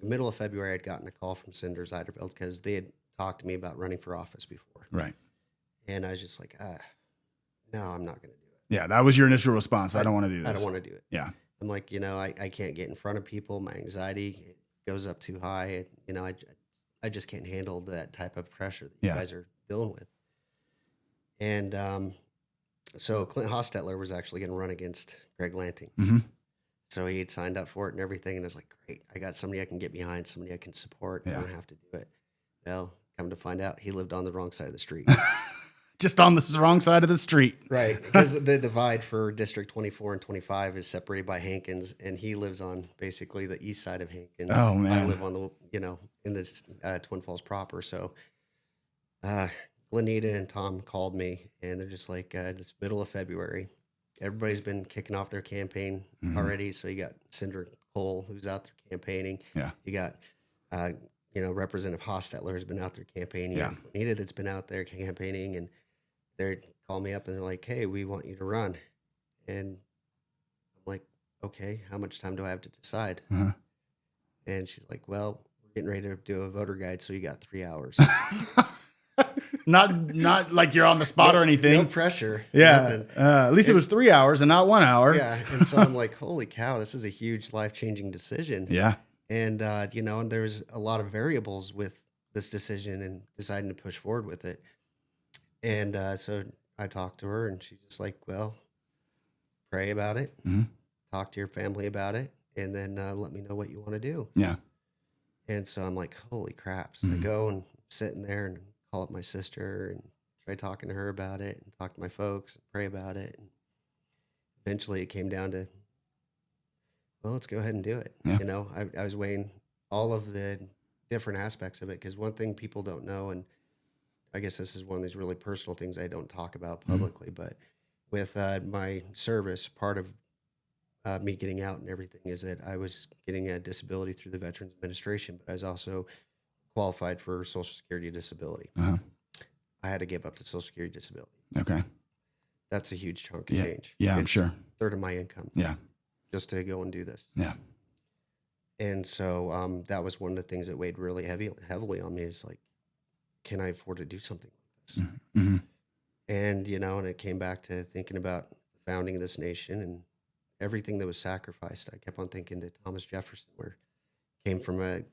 middle of February, I'd gotten a call from Senators Idaho because they had talked to me about running for office before. Right. And I was just like, no, I'm not going to do it. Yeah, that was your initial response. I don't want to do this. I don't want to do it. Yeah. I'm like, I can't get in front of people. My anxiety it goes up too high. I just can't handle that type of pressure that you guys are dealing with. And so Clint Hostetler was actually going to run against Greg Lanting. Mm-hmm. So he had signed up for it and everything. And I was like, great, I got somebody I can get behind, somebody I can support. I don't have to do it. Well, come to find out, he lived on the wrong side of the street. Just on the wrong side of the street. Right. Because the divide for District 24 and 25 is separated by Hankins, and he lives on basically the east side of Hankins. Oh, man. I live on the, in this Twin Falls proper. So Glenita and Tom called me, and they're just like, it's middle of February. Everybody's been kicking off their campaign already. So you got Senator Cole, who's out there campaigning. Yeah. You got, Representative Hostetler has been out there campaigning. Yeah. Glenita that's been out there campaigning, and they call me up and they're like, hey, we want you to run. And I'm like, okay, how much time do I have to decide? Uh-huh. And she's like, well, we're getting ready to do a voter guide, so you got 3 hours. Not like you're on the spot or anything. No pressure. Yeah. At least it was 3 hours and not 1 hour. Yeah. And so I'm like, holy cow, this is a huge life-changing decision. Yeah. And, and there's a lot of variables with this decision and deciding to push forward with it. And so I talked to her, and she's just like, well, pray about it, talk to your family about it, and then let me know what you want to do. Yeah. And so I'm like, holy crap. So I go and sit in there and call up my sister and try talking to her about it and talk to my folks and pray about it. And eventually it came down to, well, let's go ahead and do it. Yeah. I was weighing all of the different aspects of it, because one thing people don't know, and I guess this is one of these really personal things I don't talk about publicly, but with my service, part of me getting out and everything is that I was getting a disability through the Veterans Administration, but I was also qualified for Social Security disability. Uh-huh. I had to give up the Social Security disability. Okay. That's a huge chunk of change. Yeah, I'm sure. Third of my income. Yeah. Just to go and do this. Yeah. And so that was one of the things that weighed really heavily on me, is like, can I afford to do something like this? Mm-hmm. And, and it came back to thinking about founding of this nation and everything that was sacrificed. I kept on thinking to Thomas Jefferson, where he came from a,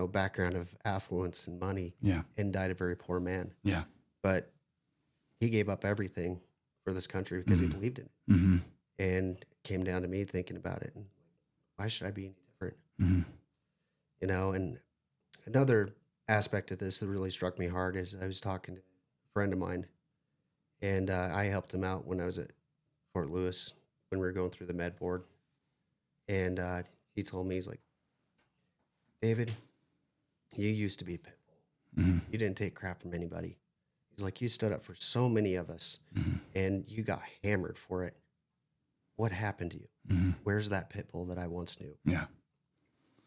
background of affluence and money, and died a very poor man. Yeah. But he gave up everything for this country because he believed in it. Mm-hmm. And it came down to me thinking about it. And why should I be any different? Mm-hmm. And another aspect of this that really struck me hard is I was talking to a friend of mine, and I helped him out when I was at Fort Lewis when we were going through the med board. And he told me, he's like, David, you used to be a pit bull. Mm-hmm. You didn't take crap from anybody. He's like, you stood up for so many of us, and you got hammered for it. What happened to you? Mm-hmm. Where's that pit bull that I once knew? Yeah.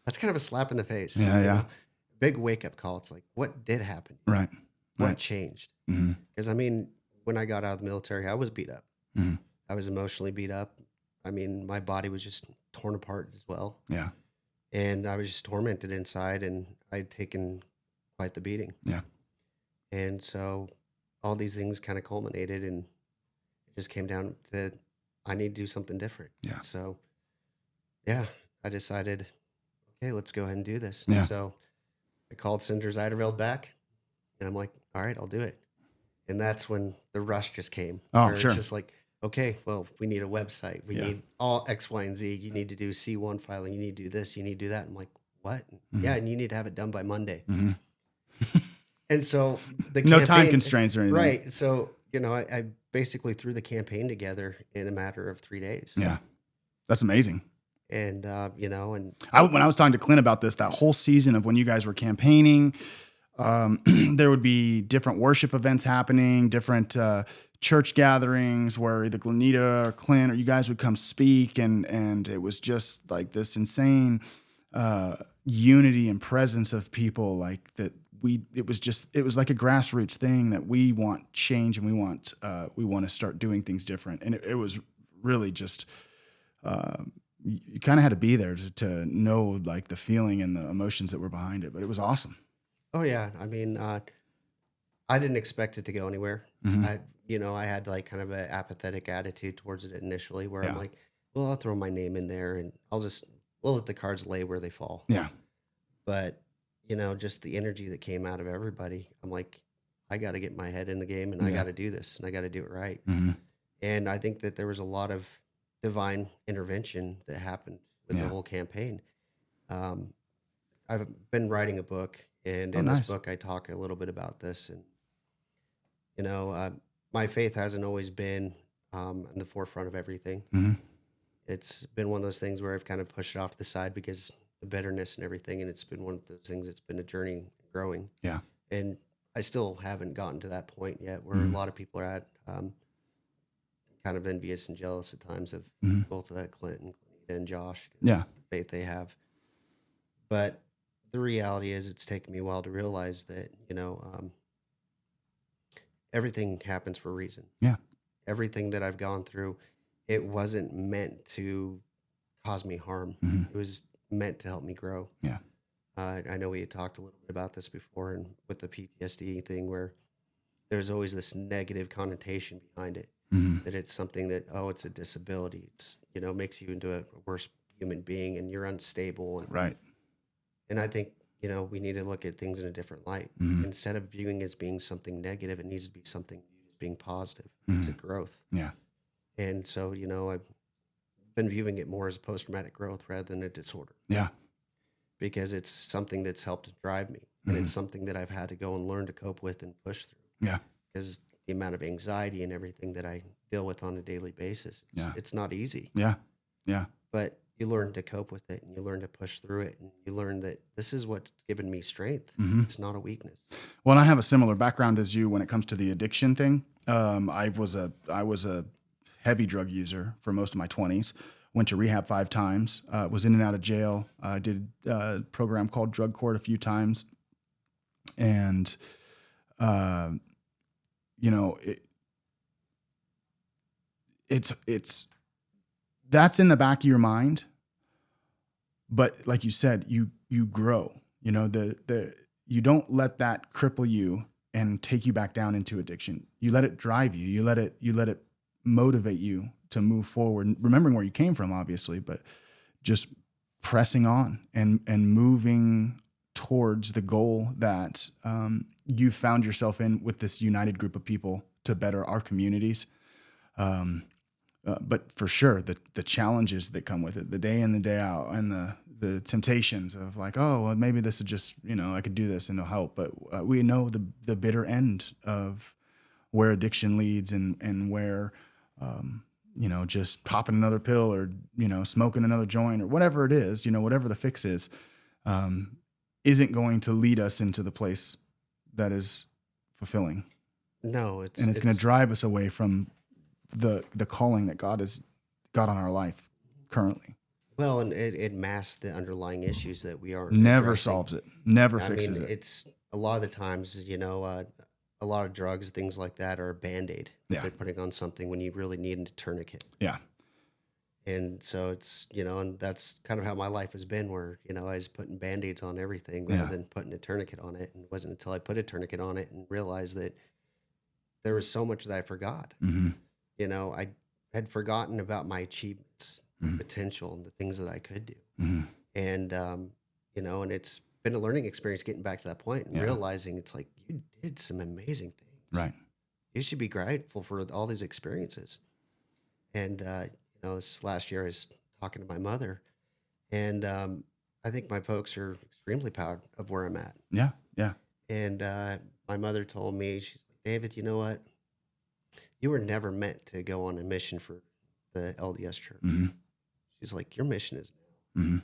That's kind of a slap in the face. Yeah. Big wake-up call. It's like, what did happen? Right. What changed? Mm-hmm. Because, when I got out of the military, I was beat up. Mm-hmm. I was emotionally beat up. My body was just torn apart as well. Yeah. And I was just tormented inside, and I'd taken quite the beating. Yeah. And so all these things kind of culminated, and it just came down to I need to do something different. Yeah. So, I decided, okay, let's go ahead and do this. Yeah. So I called Senator Idaho back, and I'm like, all right, I'll do it. And that's when the rush just came. Oh, sure. It's just like, okay, well, we need a website. We need all X, Y, and Z. You need to do C1 filing. You need to do this. You need to do that. I'm like, what? Mm-hmm. Yeah, and you need to have it done by Monday. Mm-hmm. And so the no time constraints or anything. Right. So, I basically threw the campaign together in a matter of 3 days. Yeah. That's amazing. And, and when I was talking to Clint about this, that whole season of when you guys were campaigning, There would be different worship events happening, different church gatherings where either Glenita or Clint or you guys would come speak, and it was just like this insane unity and presence of people like that. It was like a grassroots thing that we want change, and we want to start doing things different. And it was really just you kind of had to be there to know like the feeling and the emotions that were behind it. But it was awesome. Oh yeah, I mean, I didn't expect it to go anywhere. Mm-hmm. I had like kind of an apathetic attitude towards it initially, where Yeah. I'm like, well, I'll throw my name in there and we'll let the cards lay where they fall. Yeah. But just the energy that came out of everybody, I'm like, I got to get my head in the game, and I got to do this, and I got to do it right. Mm-hmm. And I think that there was a lot of divine intervention that happened with the whole campaign. I've been writing a book, and in this book I talk a little bit about this. And my faith hasn't always been in the forefront of everything. Mm-hmm. It's been one of those things where I've kind of pushed it off to the side because the bitterness and everything, and it's been one of those things that's been a journey growing. Yeah. And I still haven't gotten to that point yet where a lot of people are at. Kind of envious and jealous at times of both of that Clinton and Josh. Yeah. The faith they have. But the reality is it's taken me a while to realize that, everything happens for a reason. Yeah. Everything that I've gone through, it wasn't meant to cause me harm. Mm-hmm. It was meant to help me grow. Yeah. I know we had talked a little bit about this before, and with the PTSD thing where there's always this negative connotation behind it, that it's something that, it's a disability. It's, makes you into a worse human being, and you're unstable. And, right. And I think, we need to look at things in a different light. Instead of viewing it as being something negative, it needs to be something viewed as being positive. It's a growth. Yeah. And so, I've been viewing it more as a post-traumatic growth rather than a disorder. Yeah. Because it's something that's helped drive me. And it's something that I've had to go and learn to cope with and push through. Yeah. Because the amount of anxiety and everything that I deal with on a daily basis, it's not easy. Yeah. Yeah. But you learn to cope with it, and you learn to push through it, and you learn that this is what's given me strength. It's not a weakness. Well, and I have a similar background as you when it comes to the addiction thing. I was a heavy drug user for most of my 20s. Went to rehab 5 times. Was in and out of jail. I did a program called Drug Court a few times, and it's that's in the back of your mind. But like you said, you grow. You don't let that cripple you and take you back down into addiction. You let it drive you. You let it motivate you to move forward, remembering where you came from, obviously, but just pressing on and moving towards the goal that you found yourself in with this united group of people to better our communities. But for sure, the challenges that come with it, the day in, the day out, and the temptations of like, oh, well, maybe this is just, I could do this and it'll help. But we know the bitter end of where addiction leads and where, just popping another pill or, smoking another joint or whatever it is, whatever the fix is, isn't going to lead us into the place that is fulfilling. No, it's going to drive us away from the calling that God has got on our life currently. Well, and it masks the underlying issues that we are never addressing. Solves it, never fixes it. It's a lot of the times, a lot of drugs, things like that, are a Band-Aid that they're putting on something when you really need a tourniquet. Yeah. And so it's, and that's kind of how my life has been, where, I was putting Band-Aids on everything rather than putting a tourniquet on it. And it wasn't until I put a tourniquet on it and realized that there was so much that I forgot. I had forgotten about my achievements, potential, and the things that I could do. And, and it's been a learning experience getting back to that point and realizing it's like, you did some amazing things. Right. You should be grateful for all these experiences. And, this last year I was talking to my mother, and I think my folks are extremely proud of where I'm at. Yeah. Yeah. And my mother told me, she's like, David, you know what? You were never meant to go on a mission for the LDS church. She's like, your mission is now.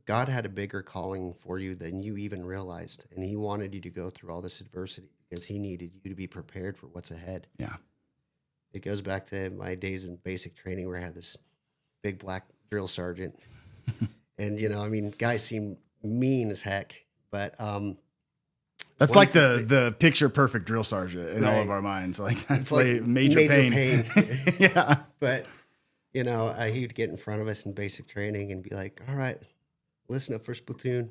God had a bigger calling for you than you even realized. And he wanted you to go through all this adversity because he needed you to be prepared for what's ahead. Yeah. It goes back to my days in basic training where I had this big black drill sergeant. And, guys seem mean as heck, but that's like the picture perfect drill sergeant in all of our minds. Like that's like major pain. Yeah. But, he'd get in front of us in basic training and be like, all right, listen up, first platoon.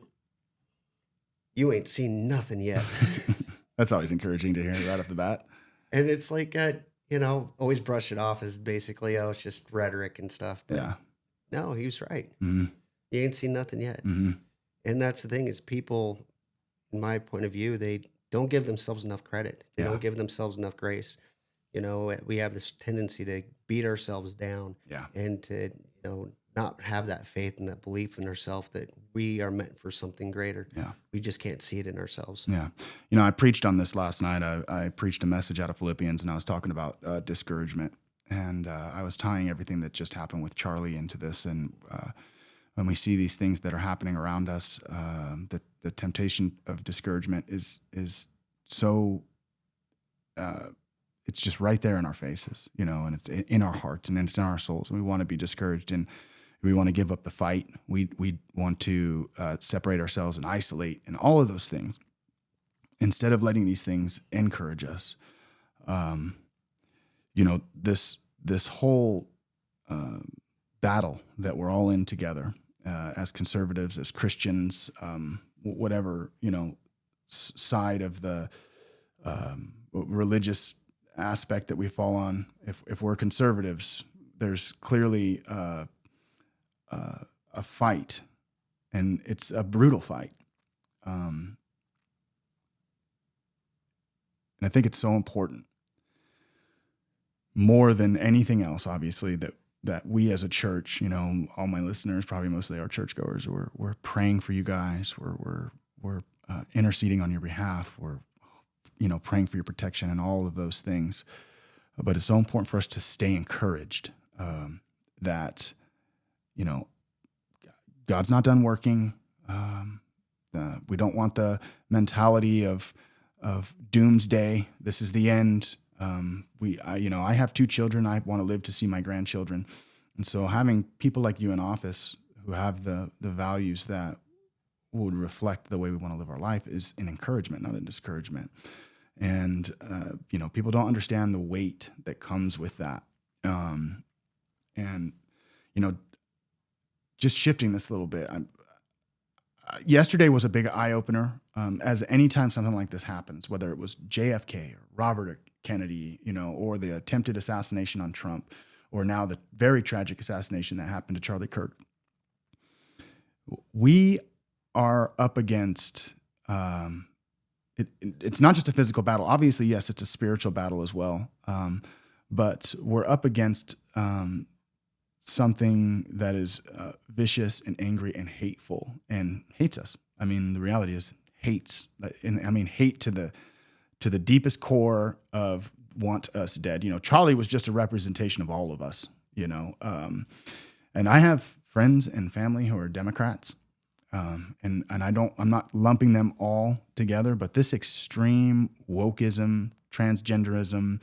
You ain't seen nothing yet. That's always encouraging to hear right off the bat. And it's like, always brush it off as basically, it's just rhetoric and stuff. But yeah. No, he was right. Mm-hmm. You ain't seen nothing yet. Mm-hmm. And that's the thing is people, in my point of view, they don't give themselves enough credit. They don't give themselves enough grace. We have this tendency to beat ourselves down and to, not have that faith and that belief in ourselves that we are meant for something greater. Yeah. We just can't see it in ourselves. Yeah. I preached on this last night. I preached a message out of Philippians, and I was talking about discouragement. And I was tying everything that just happened with Charlie into this. And when we see these things that are happening around us, the temptation of discouragement is so it's just right there in our faces, and it's in our hearts and it's in our souls. And we want to be discouraged and we want to give up the fight. We want to separate ourselves and isolate and all of those things instead of letting these things encourage us. This whole battle that we're all in together as conservatives, as Christians, whatever, side of the religious aspect that we fall on. If we're conservatives, there's clearly a fight, and it's a brutal fight. And I think it's so important, more than anything else, obviously, that we as a church, all my listeners, probably mostly our churchgoers, we're praying for you guys. We're interceding on your behalf. We're praying for your protection and all of those things. But it's so important for us to stay encouraged that, God's not done working. We don't want the mentality of doomsday. This is the end. I have 2 children. I want to live to see my grandchildren. And so having people like you in office who have the values that would reflect the way we want to live our life is an encouragement, not a discouragement. And, people don't understand the weight that comes with that. Just shifting this a little bit, yesterday was a big eye-opener, as anytime something like this happens, whether it was JFK or Robert Kennedy, or the attempted assassination on Trump, or now the very tragic assassination that happened to Charlie Kirk. We are up against, it's not just a physical battle. Obviously, yes, it's a spiritual battle as well. But we're up against something that is vicious and angry and hateful and hates us. I mean, the reality is hates, and I mean hate to the deepest core of want us dead. Charlie was just a representation of all of us, and I have friends and family who are Democrats. And I'm not lumping them all together, but this extreme wokeism, transgenderism,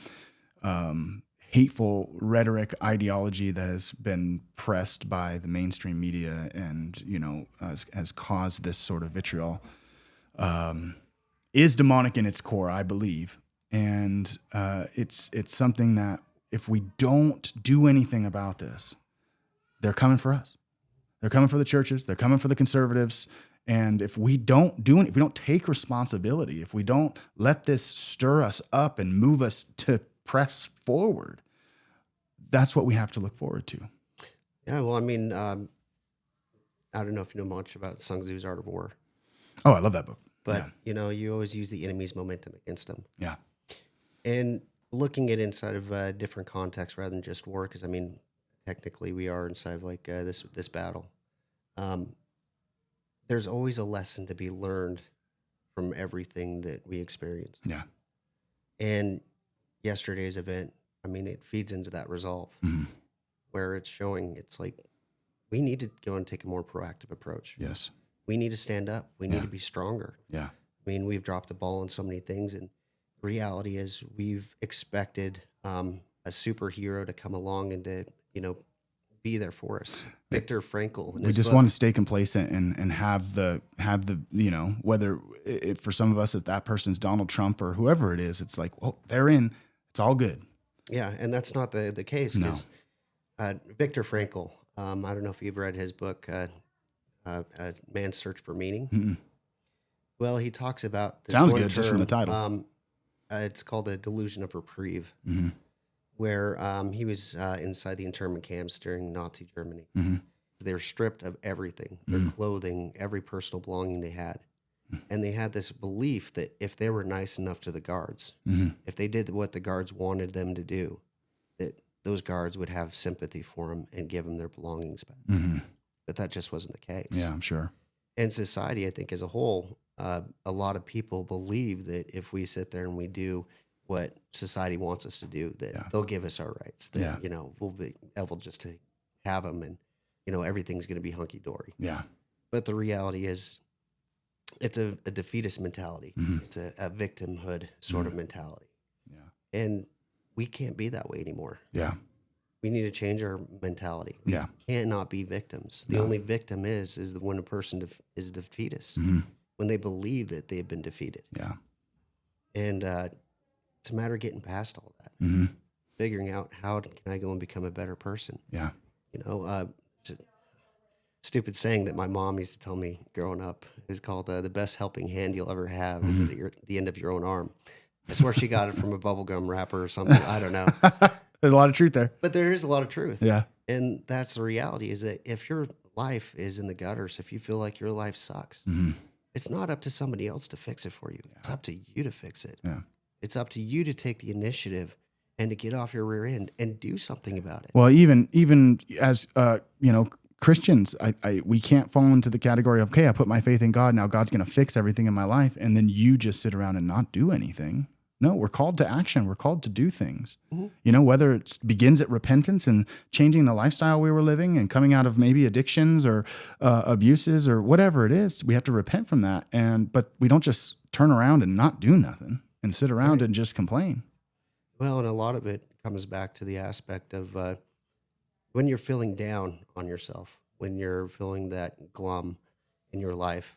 hateful rhetoric, ideology that has been pressed by the mainstream media and, has caused this sort of vitriol, is demonic in its core, I believe. And it's something that if we don't do anything about this, they're coming for us. They're coming for the churches. They're coming for the conservatives. And if we don't do it, if we don't take responsibility, if we don't let this stir us up and move us to press forward, that's what we have to look forward to. Yeah, well, I mean, I don't know if you know much about Sun Tzu's Art of War. Oh, I love that book. But, you always use the enemy's momentum against them. Yeah. And looking at inside of a different context rather than just war, because, I mean, technically we are inside of like this battle. There's always a lesson to be learned from everything that we experience. Yeah. And yesterday's event, I mean, it feeds into that resolve where it's showing it's like we need to go and take a more proactive approach. Yes. We need to stand up. We need to be stronger. Yeah. I mean, we've dropped the ball on so many things, and reality is we've expected a superhero to come along and to, be there for us. Viktor Frankl. We just want to stay complacent and have the, whether for some of us, if that person's Donald Trump or whoever it is, it's like, well, they're in, it's all good. Yeah. And that's not the case. No. Viktor Frankl, I don't know if you've read his book, Man's Search for Meaning. Mm-mm. Well, he talks about this sounds one good term, just from the title. It's called a delusion of reprieve, Mm-hmm. where he was inside the internment camps during Nazi Germany. Mm-hmm. They're stripped of everything, their clothing, every personal belonging they had. And they had this belief that if they were nice enough to the guards, if they did what the guards wanted them to do, that those guards would have sympathy for them and give them their belongings back. Mm-hmm. But that just wasn't the case. Yeah, I'm sure. And society, I think, as a whole, a lot of people believe that if we sit there and we do what society wants us to do, that they'll give us our rights, that, we'll be able just to have them and, everything's going to be hunky-dory. Yeah. But the reality is it's a defeatist mentality. It's a victimhood sort of mentality. Yeah. And we can't be that way anymore. Yeah. We need to change our mentality. We cannot be victims. The only victim is when a person is defeatist, when they believe that they've been defeated. Yeah. And it's a matter of getting past all that, figuring out how can I go and become a better person. Yeah. It's a stupid saying that my mom used to tell me growing up is called the best helping hand you'll ever have is at the end of your own arm. I swear she got it from a bubblegum wrapper or something. I don't know. There's a lot of truth there. But there is a lot of truth. Yeah. And that's the reality is that if your life is in the gutters, if you feel like your life sucks, it's not up to somebody else to fix it for you. It's up to you to fix it. Yeah. It's up to you to take the initiative and to get off your rear end and do something about it. Well, even as, Christians, we can't fall into the category of, okay, I put my faith in God. Now God's going to fix everything in my life. And then you just sit around and not do anything. No, we're called to action. We're called to do things, whether it begins at repentance and changing the lifestyle we were living and coming out of maybe addictions or abuses or whatever it is. We have to repent from that. But we don't just turn around and not do nothing and sit around and just complain. Well, and a lot of it comes back to the aspect of when you're feeling down on yourself, when you're feeling that glum in your life,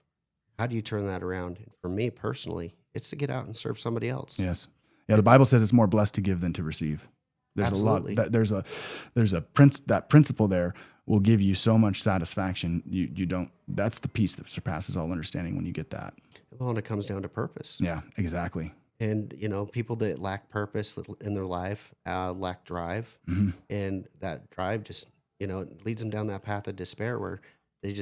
how do you turn that around? And for me personally, it's to get out and serve somebody else. Yes. Yeah. The Bible says it's more blessed to give than to receive. There's absolutely. That principle there will give you so much satisfaction. You don't, that's the peace that surpasses all understanding when you get that. Well, and it comes down to purpose. Yeah, exactly. And, people that lack purpose in their life, lack drive. And that drive just, it leads them down that path of despair where they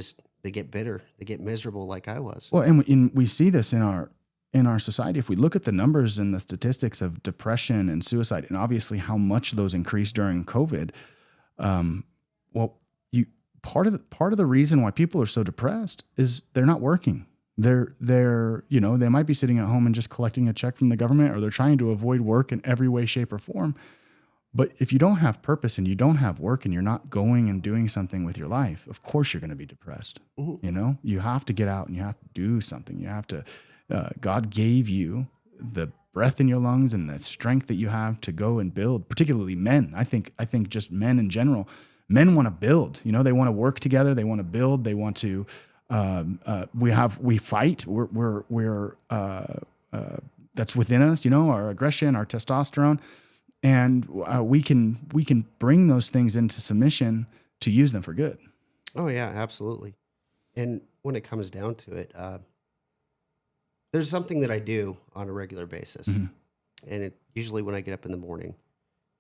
get bitter, they get miserable like I was. Well, and we see this in our society. If we look at the numbers and the statistics of depression and suicide, and obviously how much those increased during COVID, part of the reason why people are so depressed is they're not working. They might be sitting at home and just collecting a check from the government, or they're trying to avoid work in every way, shape, or form. But if you don't have purpose and you don't have work and you're not going and doing something with your life, of course you're going to be depressed. You have to get out and you have to do something. You have to. God gave you the breath in your lungs and the strength that you have to go and build, particularly men. I think just men in general. Men want to build, they want to work together. They want to build. They want to, we fight. We're that's within us, our aggression, our testosterone. And we can bring those things into submission to use them for good. Oh yeah, absolutely. And when it comes down to it, there's something that I do on a regular basis, and it usually when I get up in the morning,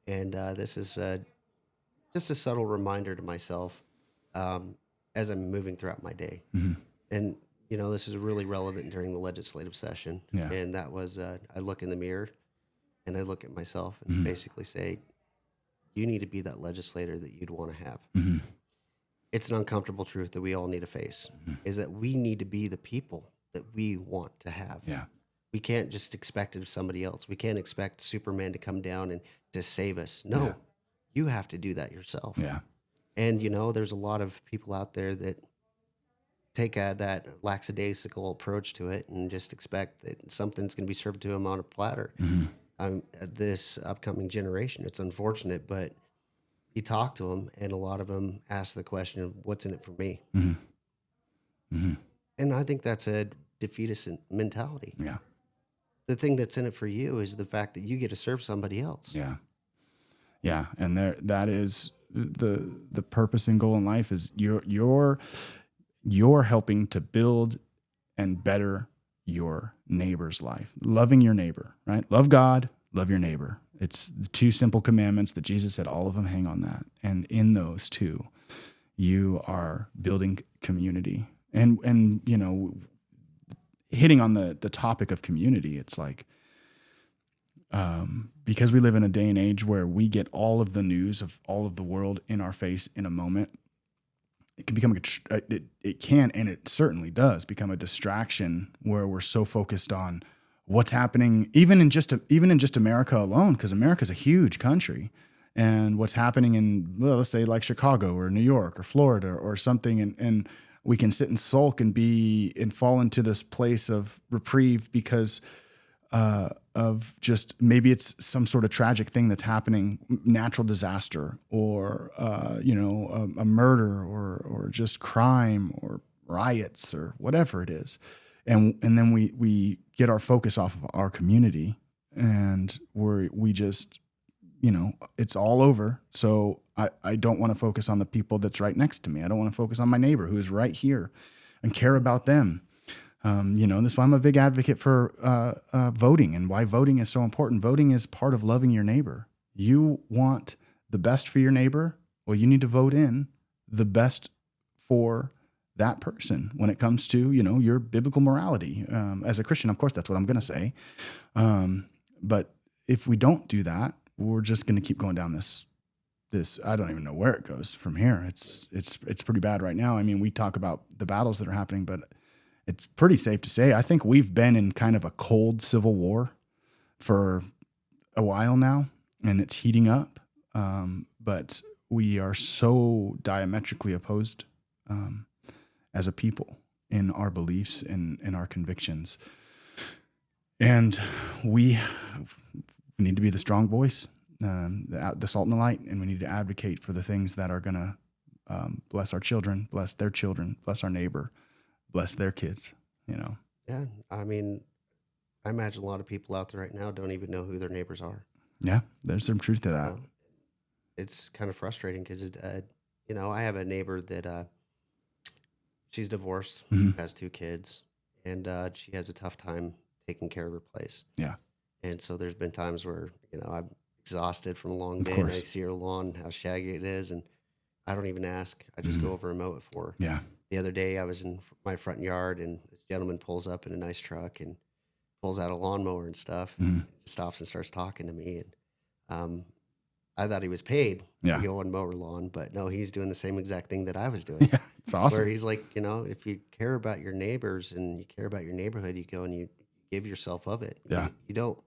and this is just a subtle reminder to myself as I'm moving throughout my day. And this is really relevant during the legislative session, and that was I look in the mirror and I look at myself and basically say, you need to be that legislator that you'd want to have. It's an uncomfortable truth that we all need to face, is that we need to be the people that we want to have. Yeah. We can't just expect it of somebody else. We can't expect Superman to come down and to save us. No, you have to do that yourself. Yeah. And, you know, there's a lot of people out there that take that lackadaisical approach to it and just expect that something's going to be served to them on a platter. This upcoming generation, it's unfortunate, but you talk to them, and a lot of them ask the question of what's in it for me. And I think that's a defeatist mentality. Yeah. The thing that's in it for you is the fact that you get to serve somebody else. Yeah. Yeah. And that is the purpose and goal in life is you're helping to build and better your neighbor's life. Loving your neighbor, right? Love God, love your neighbor. It's the two simple commandments that Jesus said, all of them hang on that. And in those two, you are building community. And you know, hitting on the topic of community, it's like, because we live in a day and age where we get all of the news of all of the world in our face in a moment, it can become it can, and it certainly does become a distraction where we're so focused on what's happening, even in just America alone, because America's a huge country, and what's happening in, well, let's say like Chicago or New York or Florida or something, and we can sit and sulk and fall into this place of reprieve because of just maybe it's some sort of tragic thing that's happening, natural disaster or a murder or just crime or riots or whatever it is, and then we get our focus off of our community, and we just, you know, it's all over. So I don't want to focus on the people that's right next to me. I don't want to focus on my neighbor who is right here and care about them. That's why I'm a big advocate for voting and why voting is so important. Voting is part of loving your neighbor. You want the best for your neighbor. Well, you need to vote in the best for that person when it comes to, you know, your biblical morality. As a Christian, of course, that's what I'm going to say. But if we don't do that, we're just going to keep going down this, I don't even know where it goes from here. It's pretty bad right now. I mean, we talk about the battles that are happening, but it's pretty safe to say, I think we've been in kind of a cold civil war for a while now, and it's heating up. But we are so diametrically opposed as a people in our beliefs and in our convictions. And we need to be the strong voice, the salt and the light, and we need to advocate for the things that are going to bless our children, bless their children, bless our neighbor, bless their kids, you know? Yeah. I mean, I imagine a lot of people out there right now don't even know who their neighbors are. Yeah. There's some truth to that. It's kind of frustrating because, I have a neighbor that she's divorced, has 2 kids, and she has a tough time taking care of her place. Yeah. And so there's been times where, I'm exhausted from a long day and I see her lawn, how shaggy it is, and I don't even ask. I just go over and mow it for her. Yeah. The other day I was in my front yard and this gentleman pulls up in a nice truck and pulls out a lawnmower and stuff, and stops and starts talking to me. And I thought he was paid to go and mow her lawn, but no, he's doing the same exact thing that I was doing. Yeah, it's awesome. Where he's like, if you care about your neighbors and you care about your neighborhood, you go and you give yourself of it. Yeah. You don't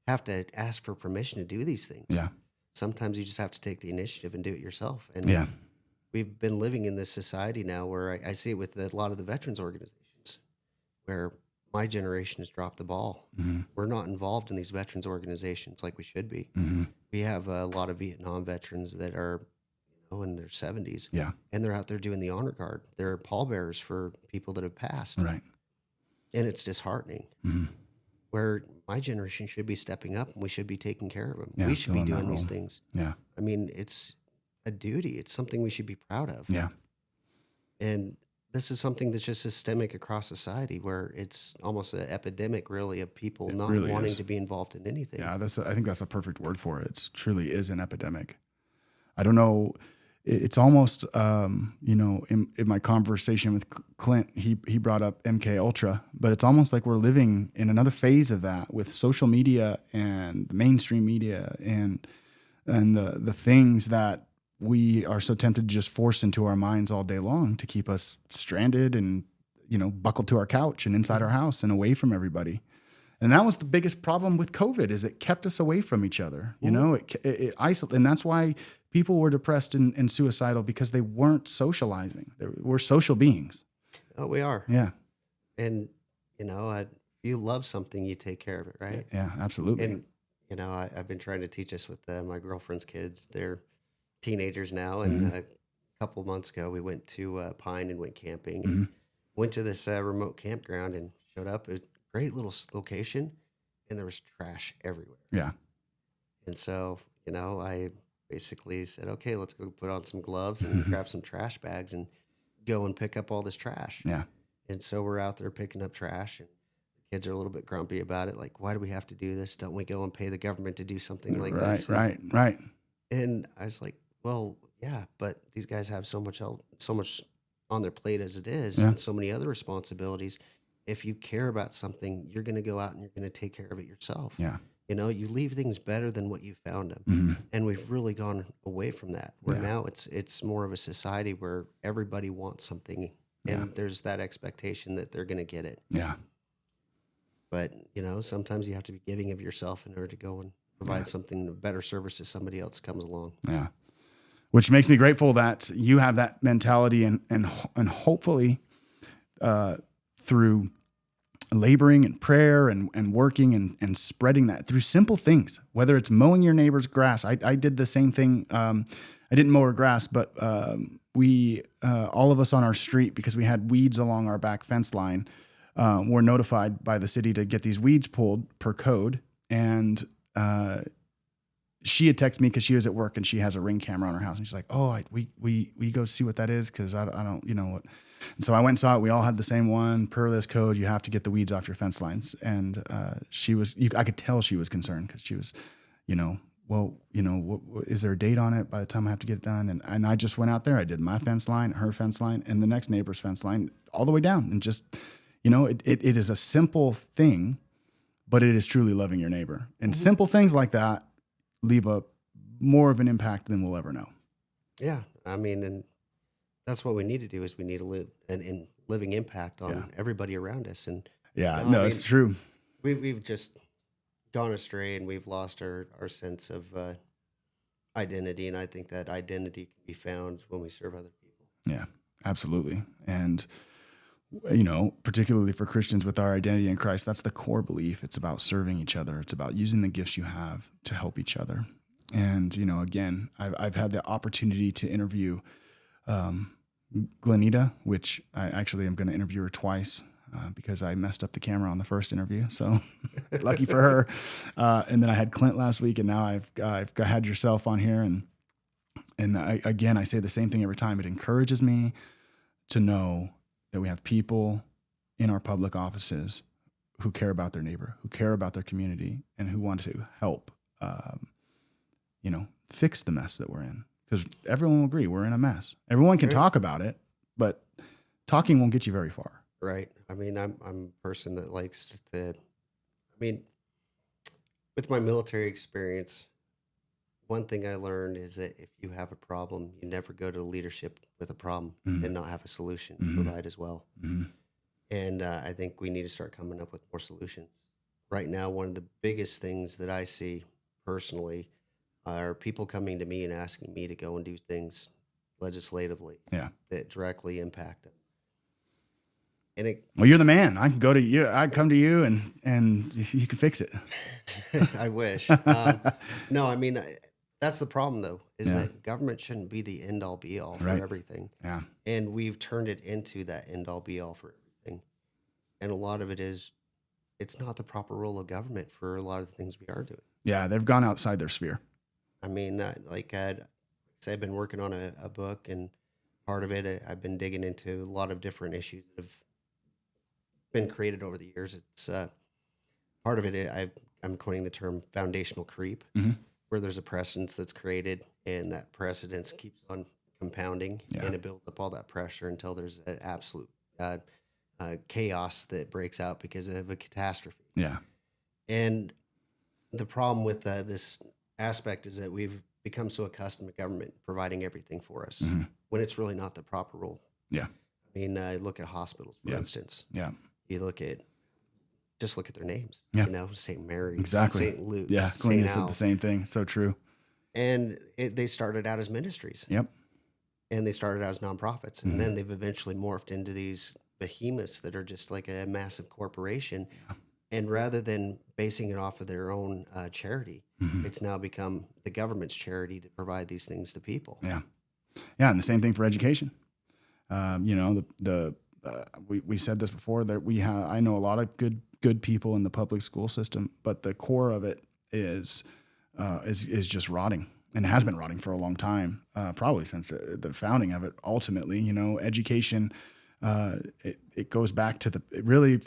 have to ask for permission to do these things. Yeah. Sometimes you just have to take the initiative and do it yourself. And we've been living in this society now where I see it with a lot of the veterans organizations where my generation has dropped the ball. We're not involved in these veterans organizations like we should be. We have a lot of Vietnam veterans that are in their 70s. Yeah. And they're out there doing the honor guard. They're pallbearers for people that have passed. Right. And it's disheartening. Where my generation should be stepping up and we should be taking care of them. Yeah, we should be doing these things. Yeah. I mean, it's a duty. It's something we should be proud of. Yeah. And this is something that's just systemic across society where it's almost an epidemic, really, of people not really wanting to be involved in anything. Yeah, I think that's a perfect word for it. It truly is an epidemic. I don't know. It's almost, in my conversation with Clint, he brought up MK Ultra, but it's almost like we're living in another phase of that with social media and mainstream media and the things that we are so tempted to just force into our minds all day long to keep us stranded and, buckled to our couch and inside our house and away from everybody. And that was the biggest problem with COVID is it kept us away from each other. You know, it isolated. And that's why people were depressed and suicidal, because they weren't socializing. We're social beings. Oh, we are. Yeah. And, you know, if you love something, you take care of it, right? Yeah, absolutely. And, you know, I've been trying to teach this with my girlfriend's kids. They're teenagers now. And a couple of months ago, we went to Pine and went camping. And went to this remote campground and showed up. It was a great little location, and there was trash everywhere. Yeah. And so, you know, I basically said, okay, let's go put on some gloves and grab some trash bags and go and pick up all this trash. Yeah. And so we're out there picking up trash, and the kids are a little bit grumpy about it. Like, why do we have to do this? Don't we go and pay the government to do something like this? Right. And I was like, well, yeah, but these guys have so much on their plate as it is, and so many other responsibilities. If you care about something, you're going to go out and you're going to take care of it yourself. Yeah. You know, you leave things better than what you found them. And we've really gone away from that, where now it's more of a society where everybody wants something, and there's that expectation that they're going to get it. Yeah. But, you know, sometimes you have to be giving of yourself in order to go and provide something, a better service to somebody else comes along. Yeah. Which makes me grateful that you have that mentality, and hopefully through laboring and prayer and working and spreading that through simple things, whether it's mowing your neighbor's grass. I did the same thing. I didn't mow her grass, but we all of us on our street, because we had weeds along our back fence line, were notified by the city to get these weeds pulled per code. And she had texted me because she was at work and she has a Ring camera on her house. And she's like, oh, we go see what that is, because I don't, you know what. And so I went and saw it. We all had the same one. Per this code, you have to get the weeds off your fence lines. And I could tell she was concerned, because she was, you know, well, you know, is there a date on it by the time I have to get it done? And I just went out there. I did my fence line, her fence line, and the next neighbor's fence line, all the way down. And just, you know, it is a simple thing, but it is truly loving your neighbor. And simple things like that leave more of an impact than we'll ever know. Yeah. I mean, and that's what we need to do, is we need to live an living impact on everybody around us. And it's true. We've just gone astray, and we've lost our sense of identity. And I think that identity can be found when we serve other people. Yeah, absolutely. And, you know, particularly for Christians with our identity in Christ, that's the core belief. It's about serving each other. It's about using the gifts you have to help each other. And, you know, again, I've had the opportunity to interview Glenita, which I actually am going to interview her twice because I messed up the camera on the first interview. So lucky for her. And then I had Clint last week, and now I've had yourself on here. And I say the same thing every time. It encourages me to know that we have people in our public offices who care about their neighbor, who care about their community, and who want to help, fix the mess that we're in. Because everyone will agree we're in a mess. Everyone can talk about it, but talking won't get you very far. Right. I mean, I'm a person that likes to. I mean, with my military experience, one thing I learned is that if you have a problem, you never go to leadership with a problem and not have a solution to provide as well. Mm-hmm. And I think we need to start coming up with more solutions. Right now, one of the biggest things that I see personally are people coming to me and asking me to go and do things legislatively that directly impact them. And well, you're the man. I can go to you. I'd come to you, and you can fix it. I wish. No, I mean, that's the problem, though, is that government shouldn't be the end-all, be-all for everything. Yeah. And we've turned it into that end-all, be-all for everything. And a lot of it is, it's not the proper role of government for a lot of the things we are doing. Yeah, they've gone outside their sphere. I mean, I've been working on a book, and part of it, I've been digging into a lot of different issues that have been created over the years. It's part of it, I'm coining the term foundational creep, where there's a precedence that's created, and that precedence keeps on compounding, and it builds up all that pressure until there's an absolute chaos that breaks out because of a catastrophe. Yeah. And the problem with this aspect is that we've become so accustomed to government providing everything for us when it's really not the proper role. Yeah. I mean, look at hospitals, for instance. Yeah. You look at just look at their names. Yeah. St. Mary, Exactly. St. Luke, Yeah. St. Clinton said Al. the same thing. So true. And they started out as ministries. Yep. And they started out as nonprofits. And then they've eventually morphed into these behemoths that are just like a massive corporation. Yeah. And rather than basing it off of their own charity, it's now become the government's charity to provide these things to people. Yeah. Yeah. And the same thing for education. We said this before that I know a lot of good people in the public school system, but the core of it is just rotting, and has been rotting for a long time, probably since the founding of it. Ultimately, education, it goes back to really,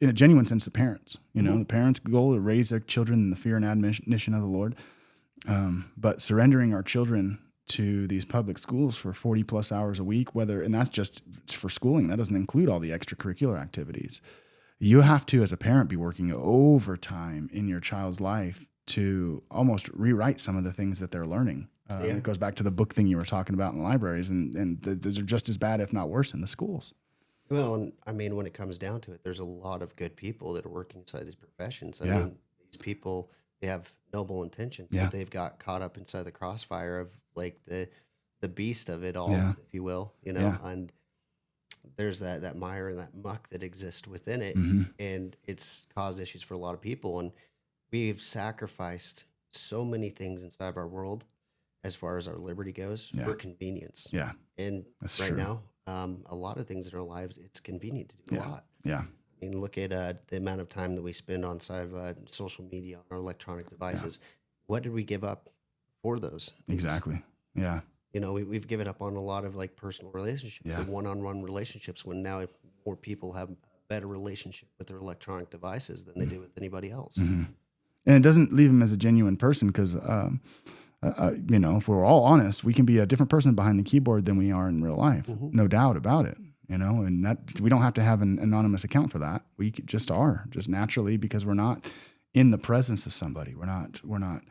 in a genuine sense, the parents. The parents' goal to raise their children in the fear and admonition of the Lord, but surrendering our children to these public schools for 40 plus hours a week, and that's just for schooling. That doesn't include all the extracurricular activities. You have to, as a parent, be working overtime in your child's life to almost rewrite some of the things that they're learning. It goes back to the book thing you were talking about in libraries, and those are just as bad, if not worse, in the schools. Well, I mean, when it comes down to it, there's a lot of good people that are working inside these professions. I mean, these people, they have noble intentions, but they've got caught up inside the crossfire of like the beast of it all, if you will, and there's that mire and that muck that exists within it, and it's caused issues for a lot of people. And we've sacrificed so many things inside of our world as far as our liberty goes for convenience. Yeah. And that's right true. Now, a lot of things in our lives, it's convenient to do a lot. Yeah. I mean, look at the amount of time that we spend on side of social media, on our electronic devices. What did we give up for those? Exactly. Yeah. We've given up on a lot of like personal relationships, and one-on-one relationships, when now more people have a better relationship with their electronic devices than they do with anybody else. And it doesn't leave them as a genuine person, because, if we're all honest, we can be a different person behind the keyboard than we are in real life. No doubt about it. And that we don't have to have an anonymous account for that. We just are, just naturally, because we're not in the presence of somebody. We're not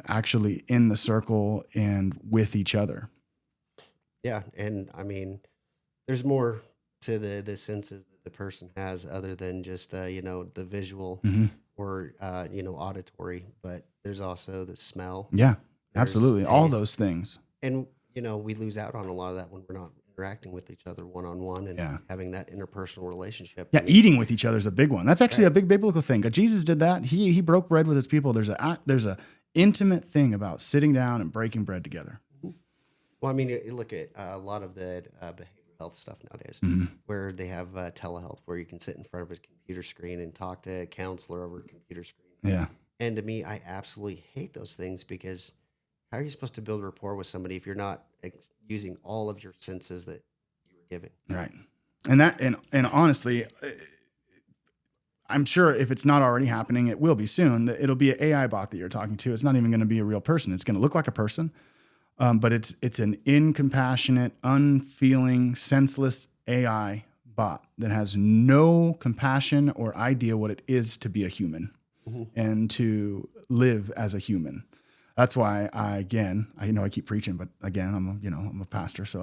actually in the circle and with each other. Yeah. And I mean, there's more to the senses that the person has other than just, the visual or, auditory, but there's also the smell. Yeah, absolutely. All those things. And, we lose out on a lot of that when we're not interacting with each other one-on-one and having that interpersonal relationship. Yeah, eating with each other is a big one. That's actually a big biblical thing. Jesus did that. He broke bread with his people. There's a intimate thing about sitting down and breaking bread together. Well, I mean, you look at a lot of the behavioral health stuff nowadays, where they have telehealth, where you can sit in front of a computer screen and talk to a counselor over a computer screen. Yeah. And to me, I absolutely hate those things, because how are you supposed to build rapport with somebody if you're not using all of your senses that you were giving? Right. And honestly, I'm sure if it's not already happening, it will be soon. That it'll be an AI bot that you're talking to. It's not even going to be a real person. It's going to look like a person, but it's an incompassionate, unfeeling, senseless AI bot that has no compassion or idea what it is to be a human and to live as a human. That's why I keep preaching, but again, I'm a pastor, so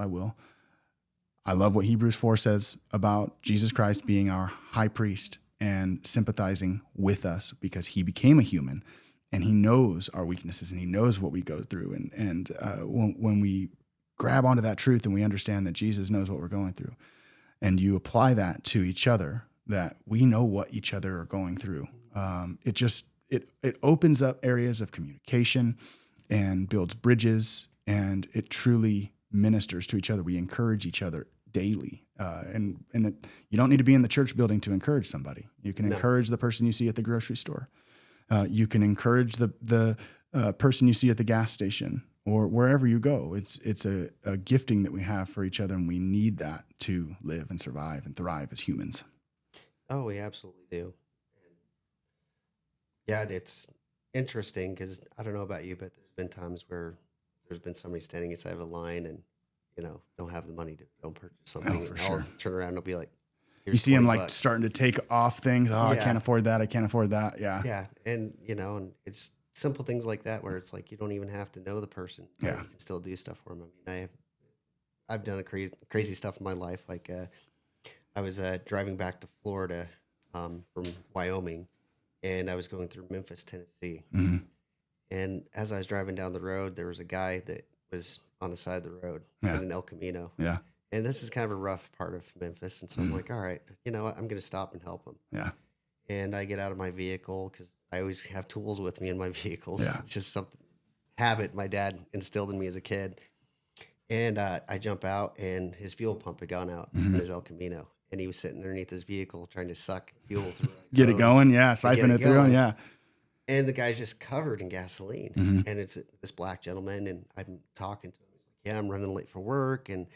I love what Hebrews 4 says about Jesus Christ being our high priest and sympathizing with us, because he became a human and he knows our weaknesses and he knows what we go through. And when we grab onto that truth and we understand that Jesus knows what we're going through, and you apply that to each other, that we know what each other are going through, it opens up areas of communication and builds bridges, and it truly ministers to each other. We encourage each other daily. You don't need to be in the church building to encourage somebody. You can encourage the person you see at the grocery store. You can encourage the person you see at the gas station or wherever you go. It's a gifting that we have for each other, and we need that to live and survive and thrive as humans. Oh, we absolutely do. Yeah, it's interesting, because I don't know about you, but there's been times where there's been somebody standing inside of a line and, don't have the money to go purchase something. Oh, for sure. I'll turn around and I'll be like, you see them like starting to take off things. Oh, I can't afford that. I can't afford that. Yeah. Yeah. And, and it's simple things like that where it's like, you don't even have to know the person. Yeah. You can still do stuff for them. I mean, I've done crazy stuff in my life. Like, I was driving back to Florida from Wyoming, and I was going through Memphis, Tennessee. Mm-hmm. And as I was driving down the road, there was a guy that was on the side of the road in an El Camino. Yeah. And this is kind of a rough part of Memphis. And so I'm like, all right, you know what? I'm going to stop and help him. Yeah. And I get out of my vehicle because I always have tools with me in my vehicles. Yeah. It's just something habit my dad instilled in me as a kid. And I jump out, and his fuel pump had gone out in his El Camino. And he was sitting underneath his vehicle trying to suck fuel through it. Get it going. Yeah. Siphon it through. Yeah. And the guy's just covered in gasoline. And it's this black gentleman. And I'm talking to him. He's like, yeah, I'm running late for work. And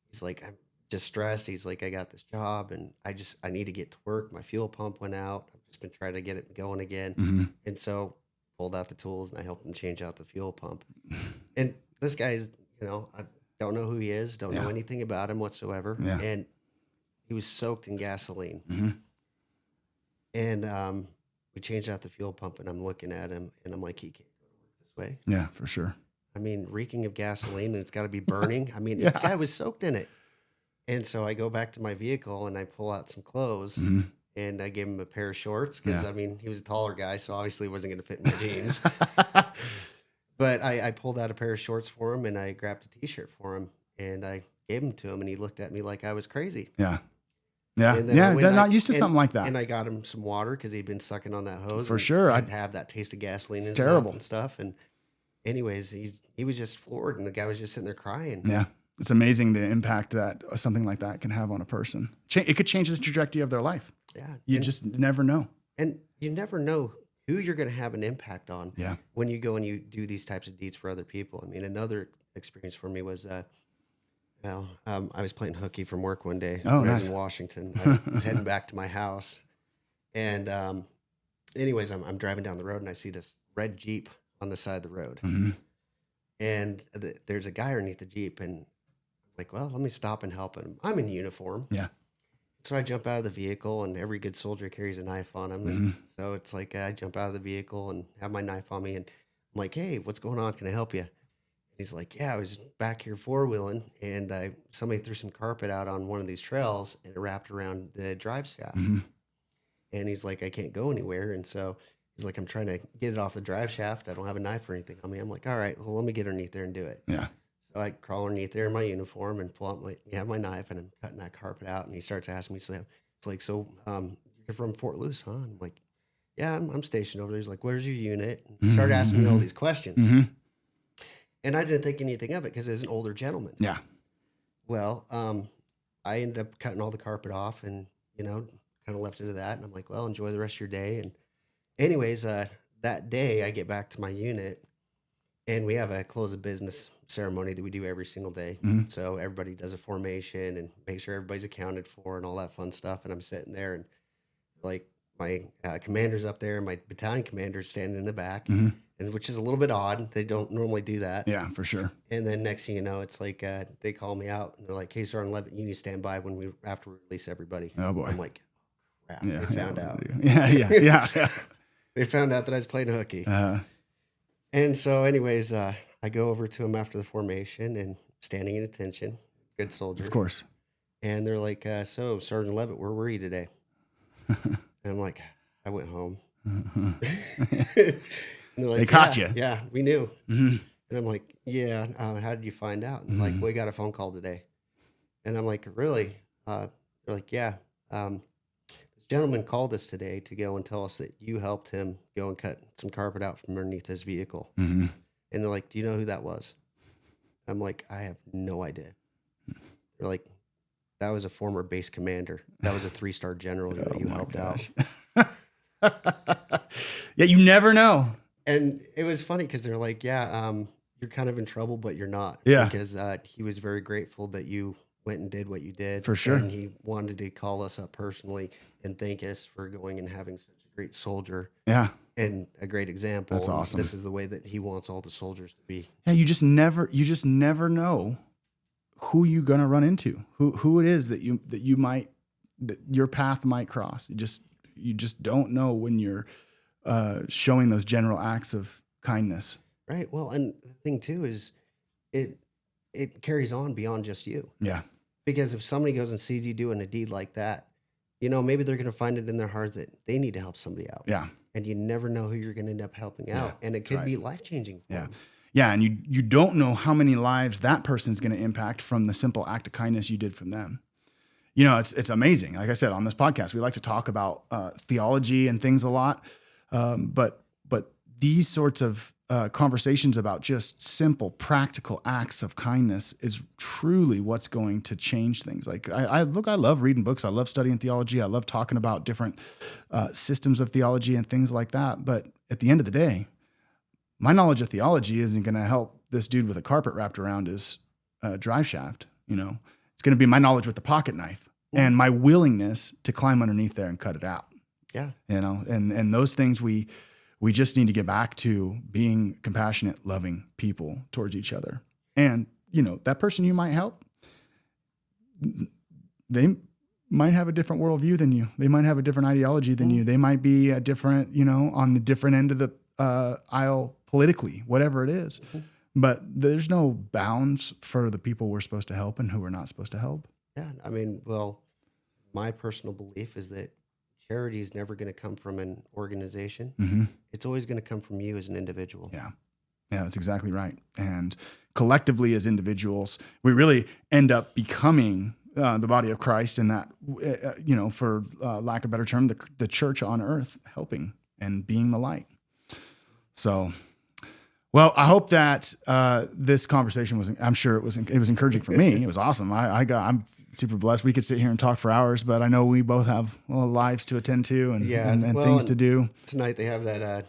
he's like, I'm just stressed. He's like, I got this job and I need to get to work. My fuel pump went out. I've just been trying to get it going again. And so pulled out the tools and I helped him change out the fuel pump. And this guy's, you know, I don't know who he is. Don't know anything about him whatsoever. Yeah. And he was soaked in gasoline. And we changed out the fuel pump and I'm looking at him and I'm like, he can't go to work this way. Yeah, for sure. I mean, reeking of gasoline and it's got to be burning. I mean, the guy was soaked in it. And so I go back to my vehicle and I pull out some clothes and I gave him a pair of shorts because, I mean, he was a taller guy, so obviously it wasn't going to fit in my jeans. But I pulled out a pair of shorts for him and I grabbed a T-shirt for him and I gave him to him and he looked at me like I was crazy. Yeah. Yeah. Yeah. They're not used to something like that. And I got him some water because he'd been sucking on that hose. For sure. I'd have that taste of gasoline in his terrible. mouth and stuff. And anyways, he was just floored and the guy was just sitting there crying. Yeah. It's amazing the impact that something like that can have on a person. It could change the trajectory of their life. Yeah. You just never know. And you never know who you're going to have an impact on when you go and you do these types of deeds for other people. I mean, another experience for me was, I was playing hooky from work one day when I was in Washington. I was heading back to my house. And anyways, I'm driving down the road and I see this red Jeep on the side of the road. And there's a guy underneath the Jeep and like, well, let me stop and help him. I'm in uniform. Yeah. So I jump out of the vehicle and every good soldier carries a knife on him. And so it's like, I jump out of the vehicle and have my knife on me and I'm like, hey, what's going on? Can I help you? And he's like, yeah, I was back here four-wheeling and somebody threw some carpet out on one of these trails and it wrapped around the drive shaft. And he's like, I can't go anywhere. And so he's like, I'm trying to get it off the drive shaft. I don't have a knife or anything on me. I'm like, all right, well, let me get underneath there and do it. Yeah. So I crawl underneath there in my uniform and pull out my knife and I'm cutting that carpet out. And he starts asking me, so it's like, so you're from Fort Lewis, huh? And I'm like, yeah, I'm stationed over there. He's like, where's your unit? And he started asking me all these questions. And I didn't think anything of it because it was an older gentleman. Yeah. Well, I ended up cutting all the carpet off and, you know, kind of left it at that. And I'm like, well, enjoy the rest of your day. And anyways, that day I get back to my unit and we have a close of business ceremony that we do every single day. So everybody does a formation and make sure everybody's accounted for and all that fun stuff. And I'm sitting there and like my commander's up there, my battalion commander's standing in the back, and which is a little bit odd. They don't normally do that. Yeah, for sure. And then next thing you know, it's like they call me out and they're like, hey, Sergeant Leavitt, you need to stand by after we release everybody. Oh, boy. I'm like, crap, Yeah, they found out. Yeah. They found out that I was playing hooky. And so anyways, I go over to him after the formation and standing in attention, good soldier. Of course. And they're like, so Sergeant Leavitt, where were you today? And I'm like, I went home. And they're like, They caught you. Yeah, we knew. And I'm like, yeah, how did you find out? And they're like, we got a phone call today. And I'm like, really? They're like, yeah. This gentleman called us today to go and tell us that you helped him go and cut some carpet out from underneath his vehicle. And they're like, do you know who that was? I'm like, I have no idea. They're like, that was a former base commander. That was a 3-star general that you helped out. Yeah, you never know. And it was funny because they're like, yeah, you're kind of in trouble, but you're not. Yeah. Because he was very grateful that you went and did what you did. For sure. And he wanted to call us up personally and thank us for going and having such a great soldier. Yeah. And a great example. That's awesome. This is the way that he wants all the soldiers to be. Yeah, you just never know who you're gonna run into, who it is that your path might cross. You just don't know when you're showing those general acts of kindness. Right. Well, and the thing too is it carries on beyond just you. Yeah. Because if somebody goes and sees you doing a deed like that, maybe they're going to find it in their heart that they need to help somebody out. Yeah. And you never know who you're going to end up helping out. And it could be life-changing for them. Yeah. And you don't know how many lives that person's going to impact from the simple act of kindness you did from them. It's amazing. Like I said, on this podcast, we like to talk about theology and things a lot. But these sorts of conversations about just simple, practical acts of kindness is truly what's going to change things. Like I love reading books. I love studying theology. I love talking about different systems of theology and things like that. But at the end of the day, my knowledge of theology isn't going to help this dude with a carpet wrapped around his drive shaft. It's going to be my knowledge with the pocket knife and my willingness to climb underneath there and cut it out. Yeah. And those things we just need to get back to being compassionate, loving people towards each other. And, that person you might help, they might have a different worldview than you. They might have a different ideology than you. They might be a different, on the different end of the aisle politically, whatever it is. But there's no bounds for the people we're supposed to help and who we're not supposed to help. Yeah. My personal belief is that charity is never going to come from an organization. Mm-hmm. It's always going to come from you as an individual. Yeah, that's exactly right. And collectively as individuals, we really end up becoming the body of Christ, and that, for lack of a better term, the church on earth, helping and being the light. So, well, I hope that this conversation I'm sure it was encouraging for me. It was awesome. I'm super blessed. We could sit here and talk for hours, but I know we both have lives to attend to and things to do. Tonight they have that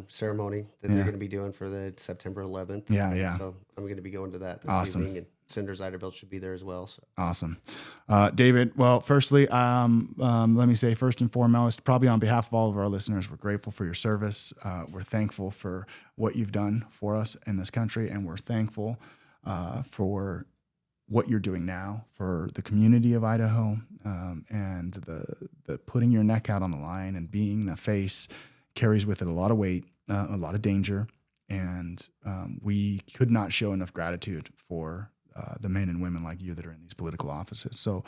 ceremony that they're going to be doing for the September 11th. Yeah. So I'm going to be going to that this evening, and Cinders Idaho should be there as well. So. Awesome. David, well, firstly, let me say first and foremost, probably on behalf of all of our listeners, we're grateful for your service. We're thankful for what you've done for us in this country, and we're thankful for what you're doing now for the community of Idaho, and the putting your neck out on the line and being the face carries with it a lot of weight, a lot of danger, and we could not show enough gratitude for the men and women like you that are in these political offices. So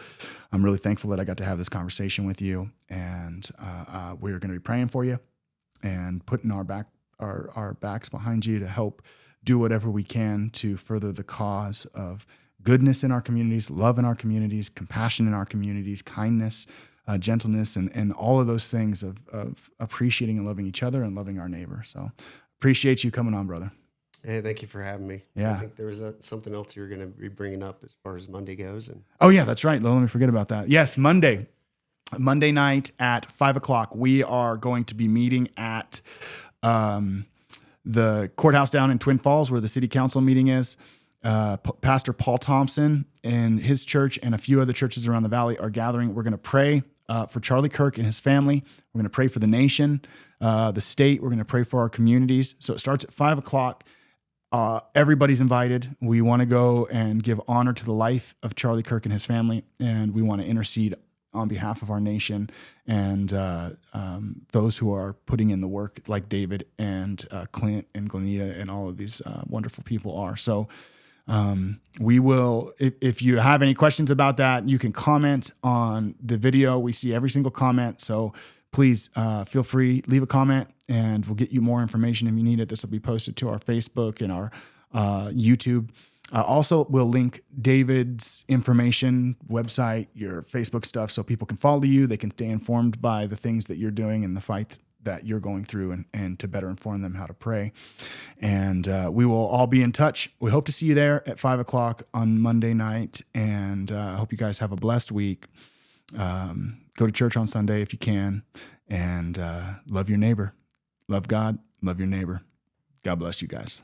I'm really thankful that I got to have this conversation with you, and we're going to be praying for you and putting our backs behind you to help do whatever we can to further the cause of goodness in our communities, love in our communities, compassion in our communities, kindness, gentleness, and all of those things of appreciating and loving each other and loving our neighbor. So appreciate you coming on, brother. Hey, thank you for having me. Yeah. I think there was something else you were going to be bringing up as far as Monday goes. Oh, yeah, that's right. Let me forget about that. Yes, Monday night at 5:00, we are going to be meeting at the courthouse down in Twin Falls where the city council meeting is. Pastor Paul Thompson and his church and a few other churches around the valley are gathering. We're going to pray for Charlie Kirk and his family. We're going to pray for the nation, the state. We're going to pray for our communities. So it starts at 5:00. Everybody's invited. We want to go and give honor to the life of Charlie Kirk and his family, and we want to intercede on behalf of our nation and those who are putting in the work, like David and Clint and Glenita and all of these wonderful people are. So we will, if you have any questions about that, you can comment on the video. We see every single comment. So please feel free, leave a comment, and we'll get you more information if you need it. This will be posted to our Facebook and our YouTube. Also, we'll link David's information, website, your Facebook stuff, so people can follow you. They can stay informed by the things that you're doing and the fight that you're going through, and to better inform them how to pray. And we will all be in touch. We hope to see you there at 5:00 on Monday night, and I hope you guys have a blessed week. Go to church on Sunday if you can, and love your neighbor. Love God, love your neighbor. God bless you guys.